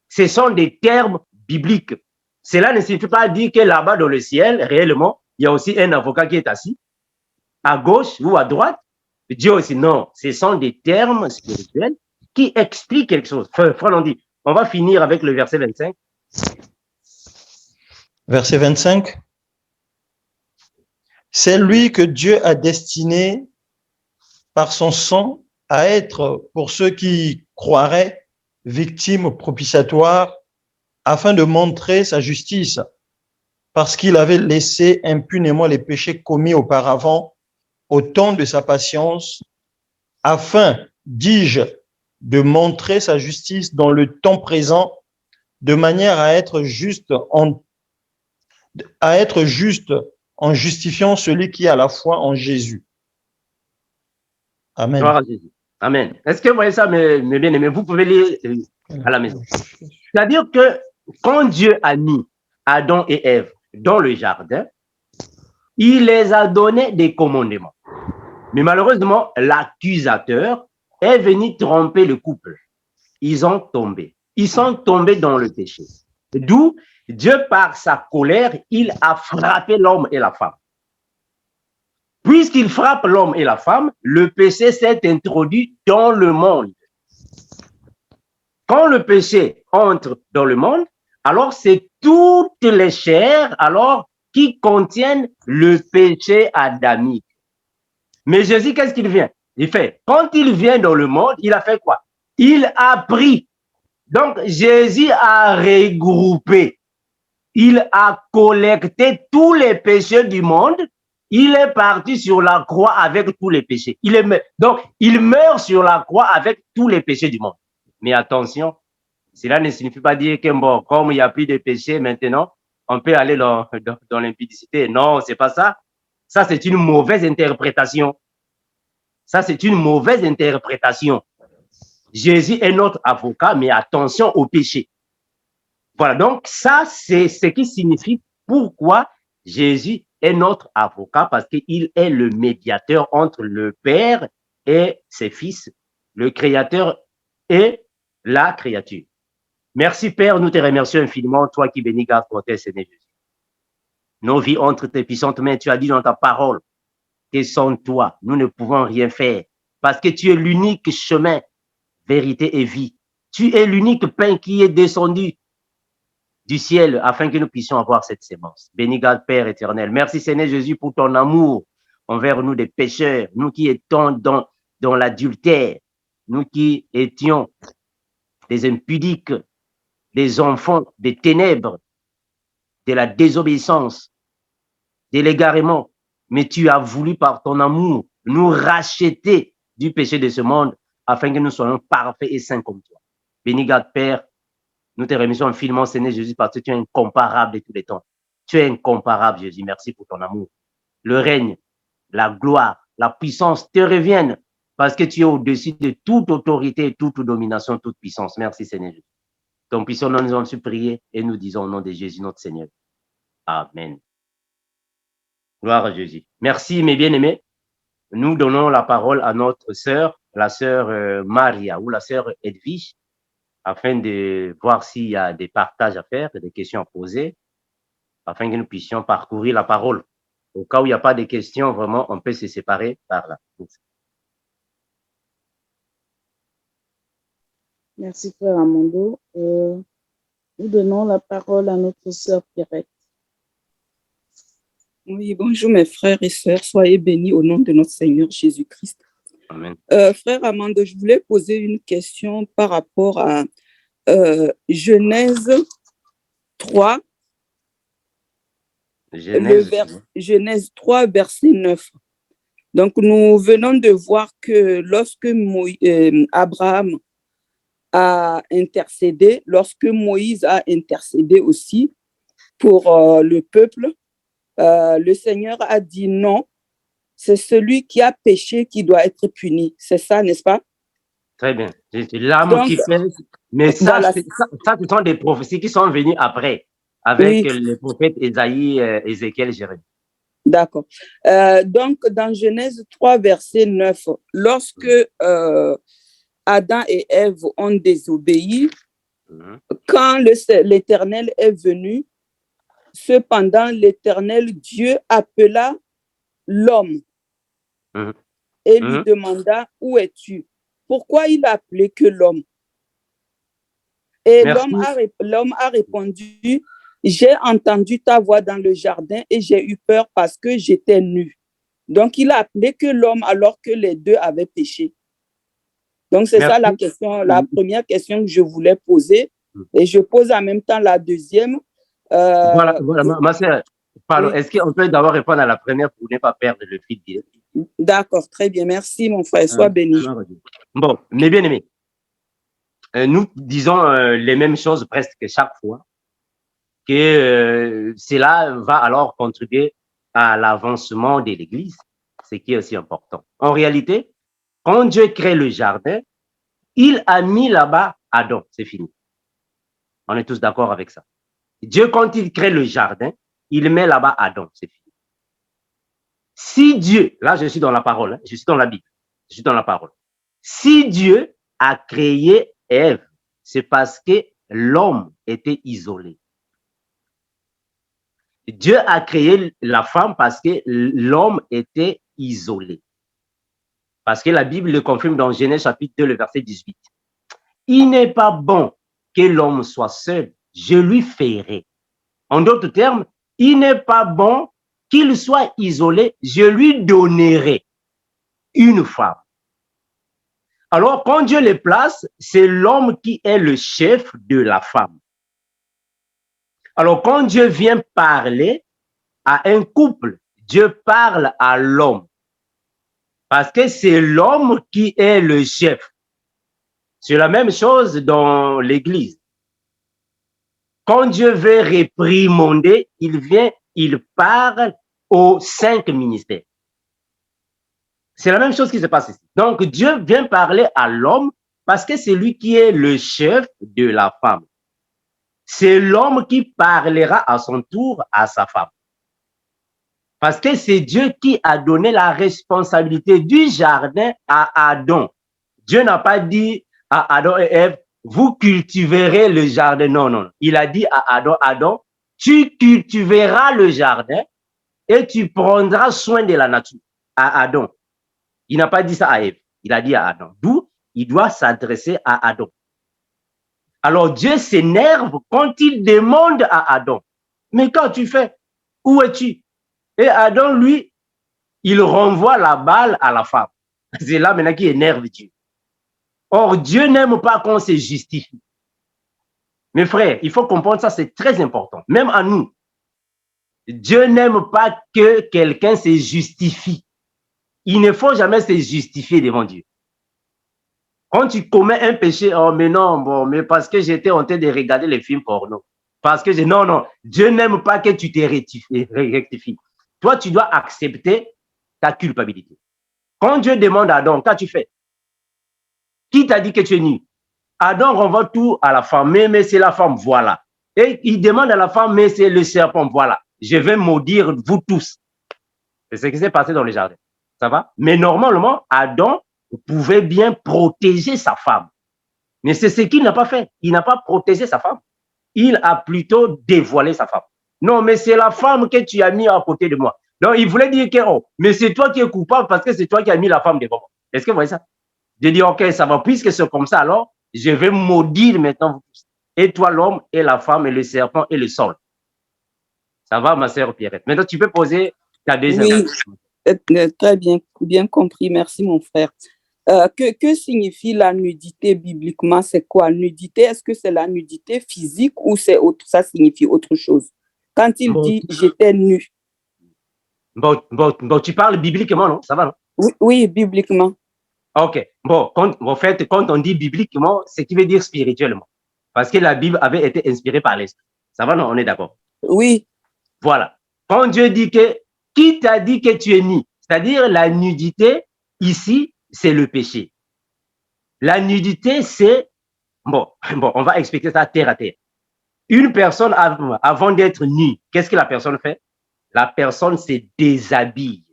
Ce sont des termes bibliques. Cela ne signifie pas dire que là-bas dans le ciel, réellement, il y a aussi un avocat qui est assis, à gauche ou à droite. Dieu aussi, non. Ce sont des termes spirituels qui expliquent quelque chose. Frère, on dit, on va finir avec le verset 25. Verset 25. C'est lui que Dieu a destiné par son sang à être, pour ceux qui croiraient, victime propitiatoire, afin de montrer sa justice, parce qu'il avait laissé impunément les péchés commis auparavant au temps de sa patience, afin, dis-je, de montrer sa justice dans le temps présent, de manière à être juste en justifiant celui qui a la foi en Jésus. Amen. Gloire à Jésus. Amen. Est-ce que vous voyez ça, mes bien-aimés? Vous pouvez lire à la maison. C'est-à-dire que quand Dieu a mis Adam et Ève dans le jardin, il les a donné des commandements. Mais malheureusement, l'accusateur est venu tromper le couple. Ils ont tombé. Ils sont tombés dans le péché. D'où Dieu, par sa colère, il a frappé l'homme et la femme. Puisqu'il frappe l'homme et la femme, le péché s'est introduit dans le monde. quand le péché entre dans le monde, alors c'est toutes les chairs alors qui contiennent le péché adamique. Mais Jésus, qu'est-ce qu'il vient? Il fait, quand il vient dans le monde, il a fait quoi? Il a pris. Donc, Jésus a regroupé. Il a collecté tous les péchés du monde. Il est parti sur la croix avec tous les péchés. Donc, il meurt sur la croix avec tous les péchés du monde. Mais attention, cela ne signifie pas dire que bon, comme il n'y a plus de péchés maintenant, on peut aller dans l'impudicité. Non, c'est pas ça. Ça, c'est une mauvaise interprétation. Ça, c'est une mauvaise interprétation. Jésus est notre avocat, mais attention au péché. Voilà, donc ça, c'est ce qui signifie pourquoi Jésus est notre avocat, parce qu'il est le médiateur entre le Père et ses fils, le Créateur et la créature. Merci Père, nous te remercions infiniment, toi qui bénis, garde, protège, Seigneur Jésus. Nos vies entre tes puissantes mains, tu as dit dans ta parole, que sans toi, nous ne pouvons rien faire, parce que tu es l'unique chemin, vérité et vie. Tu es l'unique pain qui est descendu du ciel afin que nous puissions avoir cette sémence. Béni garde Père éternel. Merci Seigneur Jésus pour ton amour envers nous des pécheurs, nous qui étions dans l'adultère, nous qui étions des impudiques, des enfants des ténèbres, de la désobéissance, de l'égarement. Mais tu as voulu par ton amour nous racheter du péché de ce monde afin que nous soyons parfaits et saints comme toi. Béni garde Père, nous te remercions infiniment, Seigneur Jésus, parce que tu es incomparable de tous les temps. Tu es incomparable, Jésus. Merci pour ton amour. Le règne, la gloire, la puissance te reviennent parce que tu es au-dessus de toute autorité, toute domination, toute puissance. Merci, Seigneur Jésus. Ton puissant nom, nous avons su prier et nous disons au nom de Jésus, notre Seigneur. Amen. Gloire à Jésus. Merci, mes bien-aimés. Nous donnons la parole à notre sœur, la sœur Maria ou la sœur Edwige, afin de voir s'il y a des partages à faire, des questions à poser, afin que nous puissions parcourir la parole. Au cas où il n'y a pas de questions, vraiment, on peut se séparer par là. Merci, frère Amando. Nous donnons la parole à notre sœur Pierrette. Oui, bonjour mes frères et sœurs, soyez bénis au nom de notre Seigneur Jésus-Christ. Amen. Frère Amando, je voulais poser une question par rapport à Genèse 3, Genèse 3, verset 9. Donc, nous venons de voir que lorsque Abraham a intercédé, lorsque Moïse a intercédé aussi pour le peuple, le Seigneur a dit non, c'est celui qui a péché qui doit être puni. C'est ça, n'est-ce pas? Très bien. C'est l'âme qui pèse. Mais ça, voilà. ça, ce sont des prophéties qui sont venues après, avec les prophètes Ésaïe, Ézéchiel, Jérémie. D'accord. Donc, dans Genèse 3, verset 9, lorsque Adam et Ève ont désobéi, quand l'Éternel est venu, cependant, l'Éternel Dieu appela l'homme et lui demanda, où es-tu? Pourquoi il a appelé que l'homme? Et l'homme a répondu, j'ai entendu ta voix dans le jardin et j'ai eu peur parce que j'étais nu. Donc, il a appelé que l'homme alors que les deux avaient péché. Donc, c'est ça la question, la première question que je voulais poser. Et je pose en même temps la deuxième. Voilà, ma sœur, pardon, est-ce qu'on peut d'abord répondre à la première pour ne pas perdre le fil direct? D'accord, très bien. Merci, mon frère. Sois béni. Bon, mes bien-aimés, nous disons les mêmes choses presque chaque fois, que cela va alors contribuer à l'avancement de l'Église, ce qui est aussi important. En réalité, quand Dieu crée le jardin, il a mis là-bas Adam, c'est fini. On est tous d'accord avec ça. Dieu, quand il crée le jardin, il met là-bas Adam, c'est fini. Si Dieu, là je suis dans la parole, je suis dans la Bible, je suis dans la parole. Si Dieu a créé Ève, c'est parce que l'homme était isolé. Dieu a créé la femme parce que l'homme était isolé. Parce que la Bible le confirme dans Genèse chapitre 2, le verset 18. il n'est pas bon que l'homme soit seul, je lui ferai. En d'autres termes, il n'est pas bon qu'il soit isolé, je lui donnerai une femme. Alors, quand Dieu les place, c'est l'homme qui est le chef de la femme. Alors, quand Dieu vient parler à un couple, Dieu parle à l'homme. Parce que c'est l'homme qui est le chef. C'est la même chose dans l'Église. Quand Dieu veut réprimander, il parle aux 5 ministères. C'est la même chose qui se passe ici. Donc, Dieu vient parler à l'homme parce que c'est lui qui est le chef de la femme. C'est l'homme qui parlera à son tour à sa femme. Parce que c'est Dieu qui a donné la responsabilité du jardin à Adam. Dieu n'a pas dit à Adam et Ève, vous cultiverez le jardin. Non, non. Il a dit à Adam, Adam, tu cultiveras le jardin et tu prendras soin de la nature. À Adam. Il n'a pas dit ça à Ève. Il a dit à Adam. D'où il doit s'adresser à Adam. Alors Dieu s'énerve quand il demande à Adam, mais quand tu fais, où es-tu? Et Adam, lui, il renvoie la balle à la femme. C'est là maintenant qui énerve Dieu. Or, Dieu n'aime pas qu'on se justifie. Mes frères, il faut comprendre ça, c'est très important. Même à nous. Dieu n'aime pas que quelqu'un se justifie. Il ne faut jamais se justifier devant Dieu. Quand tu commets un péché, oh mais non, bon, mais parce que j'étais en train de regarder les films porno. Parce que non, non, Dieu n'aime pas que tu te rectifies. Toi, tu dois accepter ta culpabilité. Quand Dieu demande à Adam, qu'as-tu fait? Qui t'a dit que tu es nu? Adam renvoie tout à la femme, mais c'est la femme, voilà. Et il demande à la femme, mais c'est le serpent, voilà. Je vais maudire vous tous. C'est ce qui s'est passé dans le jardin. Ça va? Mais normalement, Adam pouvait bien protéger sa femme. Mais c'est ce qu'il n'a pas fait. Il n'a pas protégé sa femme. Il a plutôt dévoilé sa femme. Non, mais c'est la femme que tu as mis à côté de moi. Donc, il voulait dire que, oh, mais c'est toi qui es coupable parce que c'est toi qui as mis la femme devant moi. Est-ce que vous voyez ça? Je dis, ok, ça va, puisque c'est comme ça, alors, je vais maudire maintenant vous tous. Et toi, l'homme, et la femme, et le serpent, et le sol. Ça va, ma sœur Pierrette? Maintenant, tu peux poser ta deuxième question. Très bien, bien compris. Merci, mon frère. Que signifie la nudité bibliquement? C'est quoi? Nudité, est-ce que c'est la nudité physique ou c'est autre, ça signifie autre chose? Quand il dit j'étais nu. Bon, tu parles bibliquement, non? Ça va, non? Oui, oui, bibliquement. Ok. Bon, en fait, quand on dit bibliquement, c'est ce qui veut dire spirituellement. Parce que la Bible avait été inspirée par l'Esprit. Ça va, non? On est d'accord? Oui. Voilà. Quand Dieu dit que, qui t'a dit que tu es nu? C'est-à-dire la nudité, ici, c'est le péché. La nudité, c'est, bon, on va expliquer ça terre à terre. Une personne, avant d'être nue, qu'est-ce que la personne fait? La personne se déshabille.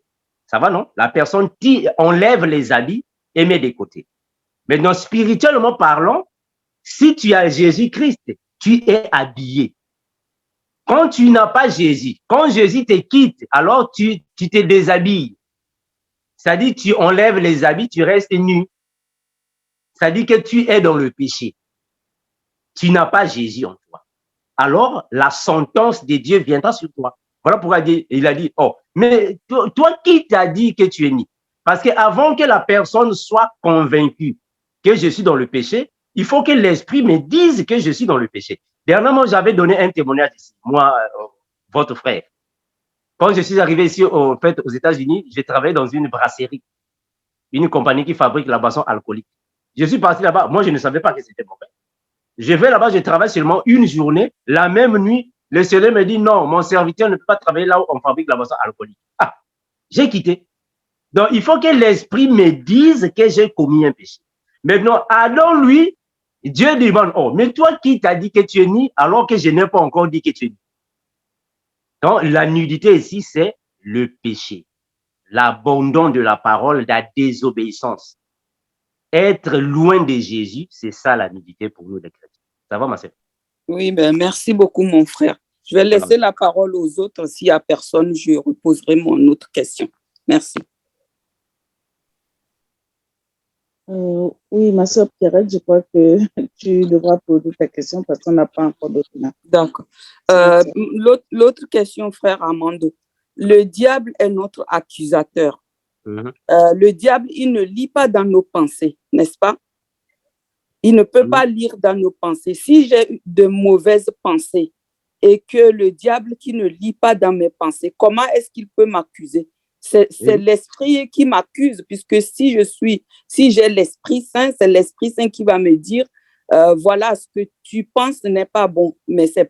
Ça va, non? La personne enlève les habits et met de côté. Maintenant, spirituellement parlant, si tu as Jésus-Christ, tu es habillé. Quand tu n'as pas Jésus, quand Jésus te quitte, alors tu te déshabilles. C'est-à-dire, tu enlèves les habits, tu restes nu. C'est-à-dire que tu es dans le péché. Tu n'as pas Jésus en toi. Alors, la sentence de Dieu viendra sur toi. Voilà pourquoi il a dit, oh, mais toi qui t'as dit que tu es nu? Parce qu'avant que la personne soit convaincue que je suis dans le péché, il faut que l'esprit me dise que je suis dans le péché. Dernièrement, j'avais donné un témoignage ici, moi, votre frère. Quand je suis arrivé ici, aux États-Unis, j'ai travaillé dans une brasserie, une compagnie qui fabrique la boisson alcoolique. Je suis parti là-bas, moi je ne savais pas que c'était mauvais. Je vais là-bas, je travaille seulement une journée, la même nuit, le Seigneur me dit non, mon serviteur ne peut pas travailler là où on fabrique la boisson alcoolique. Ah, j'ai quitté. Donc, il faut que l'esprit me dise que j'ai commis un péché. Maintenant, Adam, lui, Dieu demande, oh, mais toi qui t'as dit que tu es nu, alors que je n'ai pas encore dit que tu es nu. Donc, la nudité ici, c'est le péché, l'abandon de la parole, la désobéissance. Être loin de Jésus, c'est ça la nudité pour nous les chrétiens. Ça va, ma sœur? Oui, ben, merci beaucoup, mon frère. Je vais laisser la parole aux autres. S'il n'y a personne, je reposerai mon autre question. Merci. Oui, ma soeur Pierrette, je crois que tu devras poser ta question parce qu'on n'a pas encore d'autres. Donc, l'autre question, frère Armando. Le diable est notre accusateur. Le diable, il ne lit pas dans nos pensées, n'est-ce pas? Il ne peut pas lire dans nos pensées. Si j'ai de mauvaises pensées et que le diable qui ne lit pas dans mes pensées, comment est-ce qu'il peut m'accuser? C'est l'Esprit qui m'accuse, puisque si j'ai l'Esprit Saint, c'est l'Esprit Saint qui va me dire, voilà, ce que tu penses n'est pas bon, mais c'est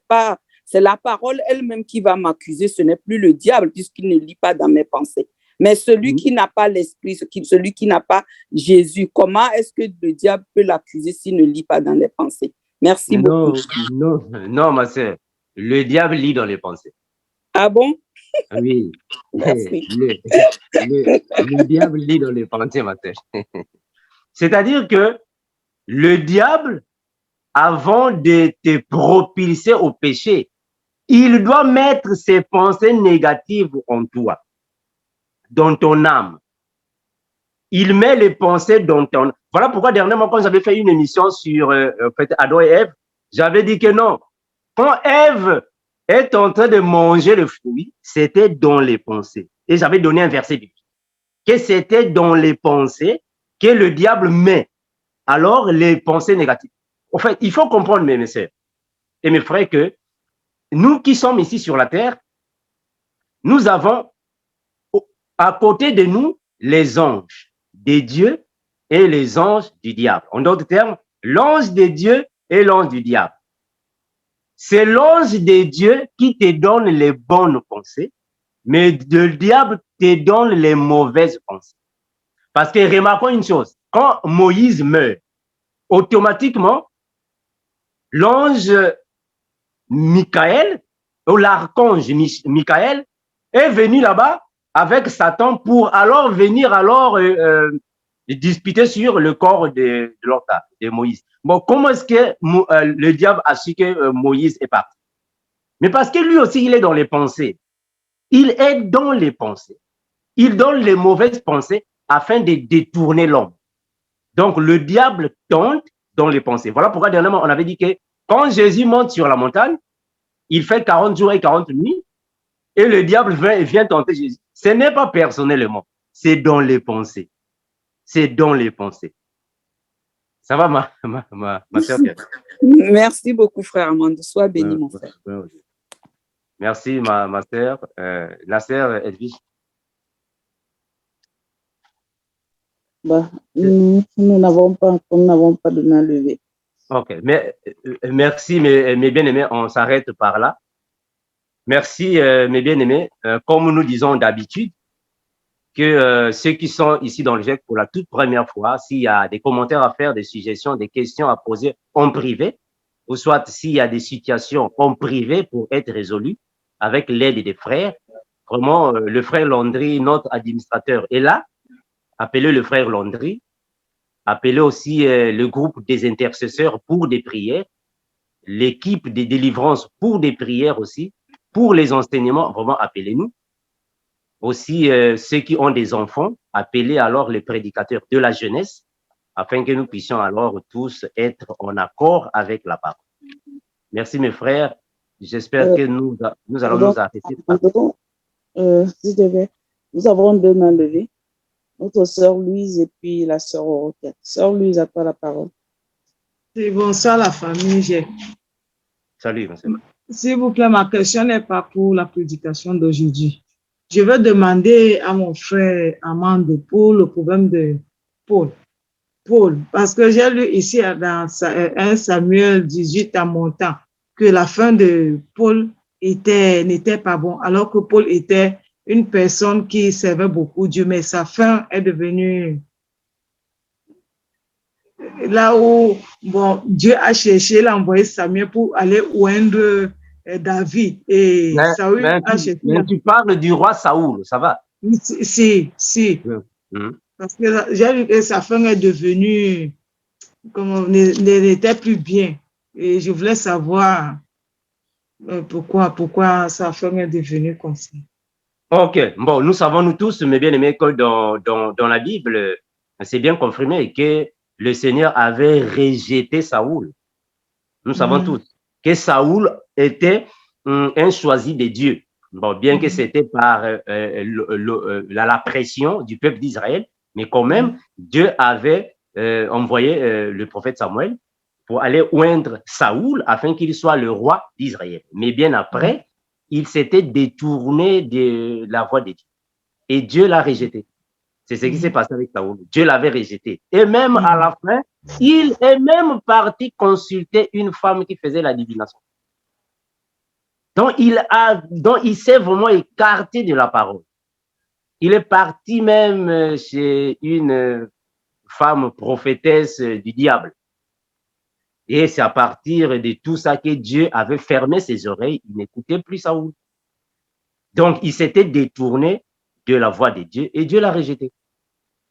la parole elle-même qui va m'accuser, ce n'est plus le diable, puisqu'il ne lit pas dans mes pensées. Mais celui qui n'a pas l'Esprit, celui qui n'a pas Jésus, comment est-ce que le diable peut l'accuser s'il ne lit pas dans les pensées? Merci beaucoup. Non, ma sœur. Le diable lit dans les pensées. Ah bon? Oui. Merci. Le diable lit dans les pensées, ma sœur. C'est-à-dire que le diable, avant de te propulser au péché, il doit mettre ses pensées négatives en toi, dans ton âme. Il met les pensées dans ton... Voilà pourquoi dernièrement, quand j'avais fait une émission sur Adam et Ève, j'avais dit que non. Quand Ève est en train de manger le fruit, c'était dans les pensées. Et j'avais donné un verset biblique. Que c'était dans les pensées que le diable met. Alors, les pensées négatives. En fait, il faut comprendre, mes sœurs et mes frères, que nous qui sommes ici sur la terre, nous avons à côté de nous les anges des dieux et les anges du diable. En d'autres termes, l'ange de Dieu et l'ange du diable. C'est l'ange de Dieu qui te donne les bonnes pensées, mais le diable te donne les mauvaises pensées. Parce que remarquons une chose, quand Moïse meurt, automatiquement, l'ange Michael, ou l'archange Michael, est venu là-bas avec Satan pour alors venir disputer sur le corps de Moïse. Bon, comment est-ce que le diable a su que Moïse est parti? Mais parce que lui aussi, il est dans les pensées. Il est dans les pensées. Il donne les mauvaises pensées afin de détourner l'homme. Donc, le diable tente dans les pensées. Voilà pourquoi dernièrement, on avait dit que quand Jésus monte sur la montagne, il fait 40 jours et 40 nuits, et le diable vient tenter Jésus. Ce n'est pas personnellement, c'est dans les pensées. C'est dans les pensées. Ça va, ma sœur? Merci beaucoup, frère Armando. Sois béni, mon frère. Merci, ma sœur. La sœur Edwige. Nous n'avons pas de main levée. Ok, mais merci, mes bien-aimés, on s'arrête par là. Merci, mes bien-aimés. Comme nous disons d'habitude, que ceux qui sont ici dans le GEC pour la toute première fois, s'il y a des commentaires à faire, des suggestions, des questions à poser en privé, ou soit s'il y a des situations en privé pour être résolues avec l'aide des frères, vraiment, le frère Landry, notre administrateur, est là. Appelez le frère Landry. Appelez aussi le groupe des intercesseurs pour des prières, l'équipe des délivrances pour des prières aussi, pour les enseignements, vraiment, appelez-nous. Aussi, ceux qui ont des enfants, appelez alors les prédicateurs de la jeunesse, afin que nous puissions alors tous être en accord avec la parole. Merci mes frères. J'espère que nous allons nous arrêter. Nous avons deux mains levées. Notre sœur Louise et puis la sœur Orokia. Sœur Louise, à toi la parole. Bonsoir la famille. Salut, monsieur. S'il vous plaît, ma question n'est pas pour la prédication d'aujourd'hui. Je vais demander à mon frère Armando pour le problème de Paul. Parce que j'ai lu ici dans 1 Samuel 18 à mon temps que la fin de Paul n'était pas bon, alors que Paul était une personne qui servait beaucoup Dieu, mais sa fin est devenue là où Dieu a cherché, il a envoyé Samuel pour aller oindre David. Et Saül a cherché. Mais tu parles du roi Saoul, ça va? Si. Parce que j'ai vu que sa fin est devenue, n'était plus bien. Et je voulais savoir pourquoi sa fin est devenue comme ça. Ok, bon, nous savons nous tous, mes bien-aimés, que dans la Bible, c'est bien confirmé que le Seigneur avait rejeté Saoul. Nous savons tous que Saoul était un choisi de Dieu. Bon, bien que c'était par la pression du peuple d'Israël, mais quand même, Dieu avait envoyé le prophète Samuel pour aller oindre Saoul afin qu'il soit le roi d'Israël. Mais bien après, il s'était détourné de la voie de Dieu. Et Dieu l'a rejeté. C'est ce qui s'est passé avec Saoul. Dieu l'avait rejeté. Et même à la fin, il est même parti consulter une femme qui faisait la divination. Donc, il s'est vraiment écarté de la parole. Il est parti même chez une femme prophétesse du diable. Et c'est à partir de tout ça que Dieu avait fermé ses oreilles. Il n'écoutait plus Saoul. Donc, il s'était détourné de la voie de Dieu et Dieu l'a rejeté.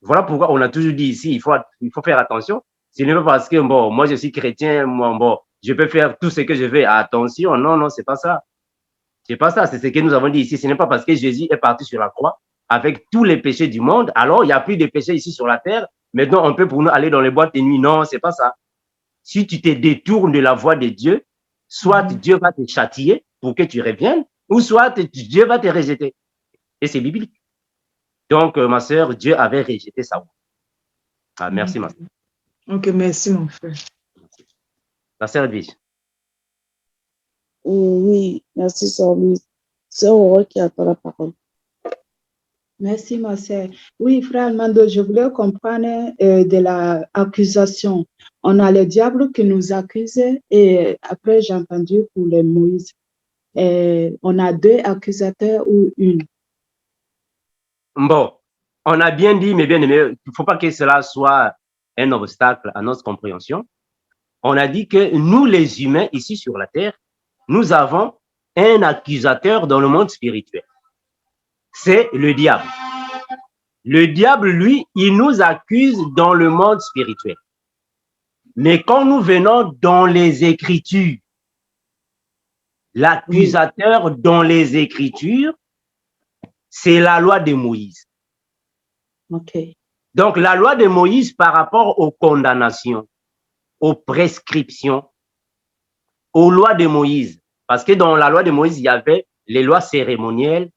Voilà pourquoi on a toujours dit ici, il faut faire attention. Ce n'est pas parce que, bon, moi je suis chrétien, bon, je peux faire tout ce que je veux. Attention, non, c'est pas ça. C'est pas ça, c'est ce que nous avons dit ici. Ce n'est pas parce que Jésus est parti sur la croix avec tous les péchés du monde, alors il n'y a plus de péchés ici sur la terre. Maintenant, on peut pour nous aller dans les boîtes de nuit. Non, c'est pas ça. Si tu te détournes de la voie de Dieu, soit Dieu va te châtier pour que tu reviennes, ou soit Dieu va te rejeter. Et c'est biblique. Donc, ma sœur, Dieu avait rejeté Saoul. Ah, merci, ma sœur. Ok, merci, mon frère. La sœur Edwige. Oui, merci, sœur Louise. Sœur Aurore qui attend la parole. Merci, ma sœur. Oui, frère Armando, je voulais comprendre de l'accusation. On a le diable qui nous accuse et après, j'ai entendu pour les Moïse. On a deux accusateurs ou une? Bon, on a bien dit, mais bien aimé, il ne faut pas que cela soit un obstacle à notre compréhension. On a dit que nous, les humains, ici sur la terre, nous avons un accusateur dans le monde spirituel. C'est le diable. Le diable, lui, il nous accuse dans le monde spirituel. Mais quand nous venons dans les Écritures, l'accusateur dans les Écritures, c'est la loi de Moïse. Ok. Donc, la loi de Moïse par rapport aux condamnations, aux prescriptions, aux lois de Moïse. Parce que dans la loi de Moïse, il y avait les lois cérémonielles,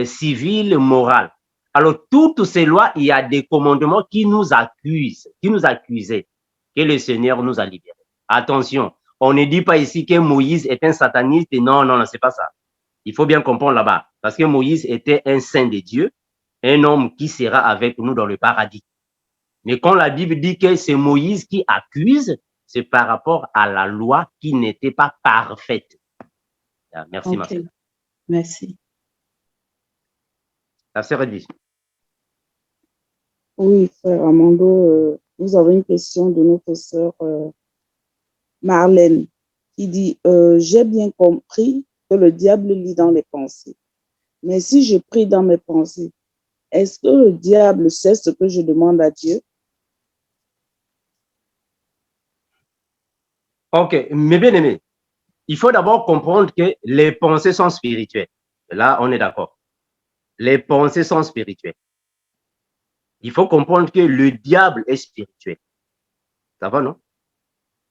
civiles, morales. Alors, toutes ces lois, il y a des commandements qui nous accusent, qui nous accusaient, que le Seigneur nous a libérés. Attention, on ne dit pas ici que Moïse est un sataniste. Non, c'est pas ça. Il faut bien comprendre là-bas. Parce que Moïse était un saint de Dieu, un homme qui sera avec nous dans le paradis. Mais quand la Bible dit que c'est Moïse qui accuse, c'est par rapport à la loi qui n'était pas parfaite. Merci, ma sœur. Merci. La sœur Edwige. Oui, frère Armando, nous avons une question de notre sœur Marlène qui dit j'ai bien compris que le diable lit dans les pensées. Mais si je prie dans mes pensées, est-ce que le diable sait ce que je demande à Dieu? Ok, mes bien-aimés, il faut d'abord comprendre que les pensées sont spirituelles. Là, on est d'accord. Les pensées sont spirituelles. Il faut comprendre que le diable est spirituel. Ça va, non?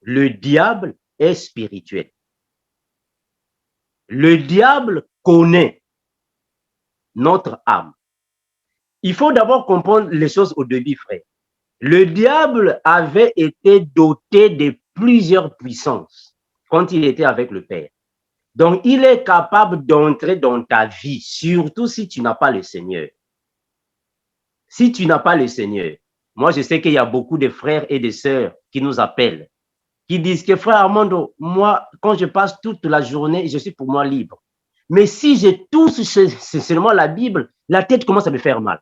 Le diable est spirituel. Le diable connaît notre âme. Il faut d'abord comprendre les choses au début, frère. Le diable avait été doté de plusieurs puissances quand il était avec le Père. Donc, il est capable d'entrer dans ta vie, surtout si tu n'as pas le Seigneur. Si tu n'as pas le Seigneur, moi, je sais qu'il y a beaucoup de frères et de sœurs qui nous appellent, qui disent que frère Armando, moi, quand je passe toute la journée, je suis pour moi libre. Mais si je touche seulement la Bible, la tête commence à me faire mal.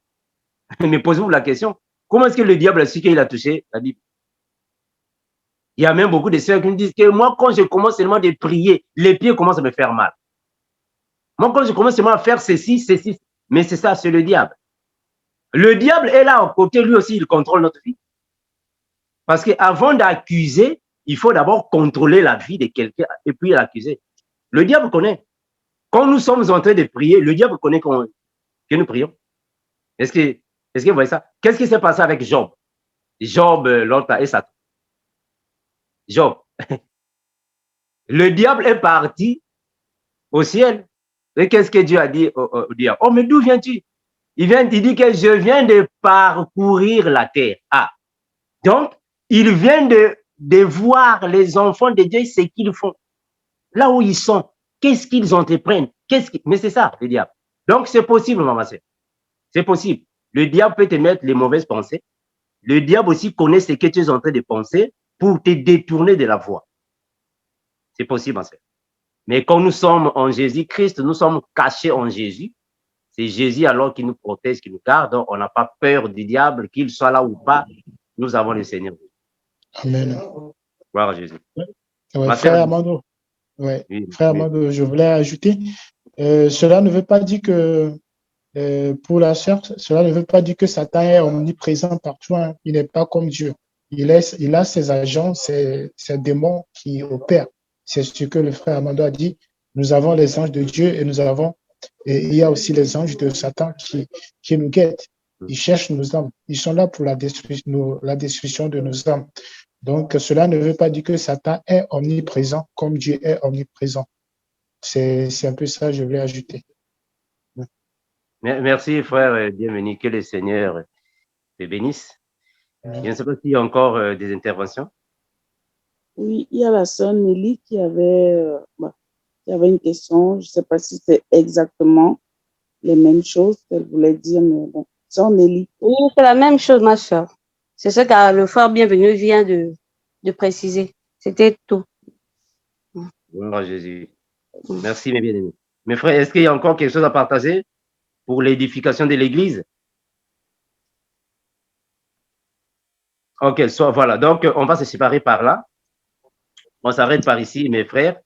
Mais posez-vous la question, comment est-ce que le diable a su qu'il a touché la Bible? Il y a même beaucoup de sœurs qui me disent que moi, quand je commence seulement de prier, les pieds commencent à me faire mal. Moi, quand je commence seulement à faire ceci, mais c'est ça, c'est le diable. Le diable est là à côté, lui aussi, il contrôle notre vie. Parce qu'avant d'accuser, il faut d'abord contrôler la vie de quelqu'un et puis l'accuser. Le diable connaît. Quand nous sommes en train de prier, le diable connaît que nous prions. Est-ce que Est-ce que vous voyez ça? Qu'est-ce qui s'est passé avec Job? Job, l'autre, et Satan. Job. Le diable est parti au ciel. Et qu'est-ce que Dieu a dit au diable? Oh, mais d'où viens-tu? Il dit que je viens de parcourir la terre. Ah. Donc, il vient de voir les enfants de Dieu, ce qu'ils font. Là où ils sont, qu'est-ce qu'ils entreprennent? Mais c'est ça, le diable. Donc, c'est possible, maman sœur. C'est possible. Le diable peut te mettre les mauvaises pensées. Le diable aussi connaît ce que tu es en train de penser pour te détourner de la voie. C'est possible, ma sœur. Mais quand nous sommes en Jésus-Christ, nous sommes cachés en Jésus. C'est Jésus alors qui nous protège, qui nous garde. Donc, on n'a pas peur du diable, qu'il soit là ou pas. Nous avons le Seigneur. Amen. Gloire à Jésus. Ouais, frère Armando, ouais, oui, frère Armando, je voulais ajouter, cela ne veut pas dire que, pour la sœur, cela ne veut pas dire que Satan est omniprésent partout. Hein. Il n'est pas comme Dieu. Il a ses agents, ses démons qui opèrent. C'est ce que le frère Armando a dit. Nous avons les anges de Dieu et il y a aussi les anges de Satan qui nous guettent. Ils cherchent nos âmes. Ils sont là pour la destruction de nos âmes. Donc, cela ne veut pas dire que Satan est omniprésent comme Dieu est omniprésent. C'est un peu ça que je voulais ajouter. Merci, frère. Bienvenue. Que le Seigneur te bénisse. Je ne sais pas s'il y a encore des interventions. Oui, il y a la sœur Nelly qui avait une question. Je ne sais pas si c'est exactement les mêmes choses qu'elle voulait dire, mais bon. Sœur Nelly. Oui, c'est la même chose, ma soeur. C'est ce que le frère bienvenu vient de préciser. C'était tout. Gloire à Jésus. Merci, mes bien-aimés. Mes frères, est-ce qu'il y a encore quelque chose à partager pour l'édification de l'Église? Ok, voilà. Donc, on va se séparer par là. On s'arrête par ici, mes frères.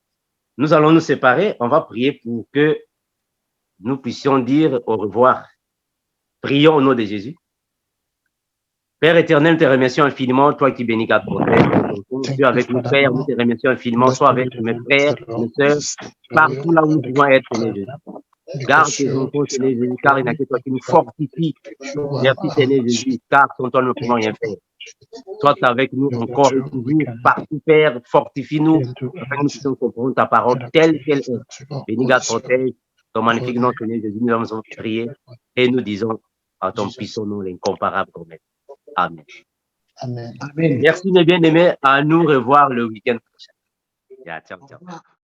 Nous allons nous séparer. On va prier pour que nous puissions dire au revoir. Prions au nom de Jésus. Père éternel, nous te remercions infiniment, toi qui bénis God protège. Tu es avec nous, Père, nous te remercions infiniment, sois avec mes frères, mes sœurs, partout là où nous pouvons être, Seigneur Jésus. Garde tes enfants, Seigneur Jésus, car il n'y a que toi qui nous fortifie. Merci, Seigneur Jésus, car sans toi, nous ne pouvons rien faire. Sois avec nous encore et toujours, partout, Père, fortifie-nous, afin que nous puissions comprendre ta parole telle qu'elle est. Bénis God protège, ton magnifique nom, Seigneur Jésus, nous avons prié et nous disons à ton puissant nom, l'incomparable Maître. Amen. Amen. Merci, mes bien-aimés. À nous revoir le week-end prochain. Ciao, ciao.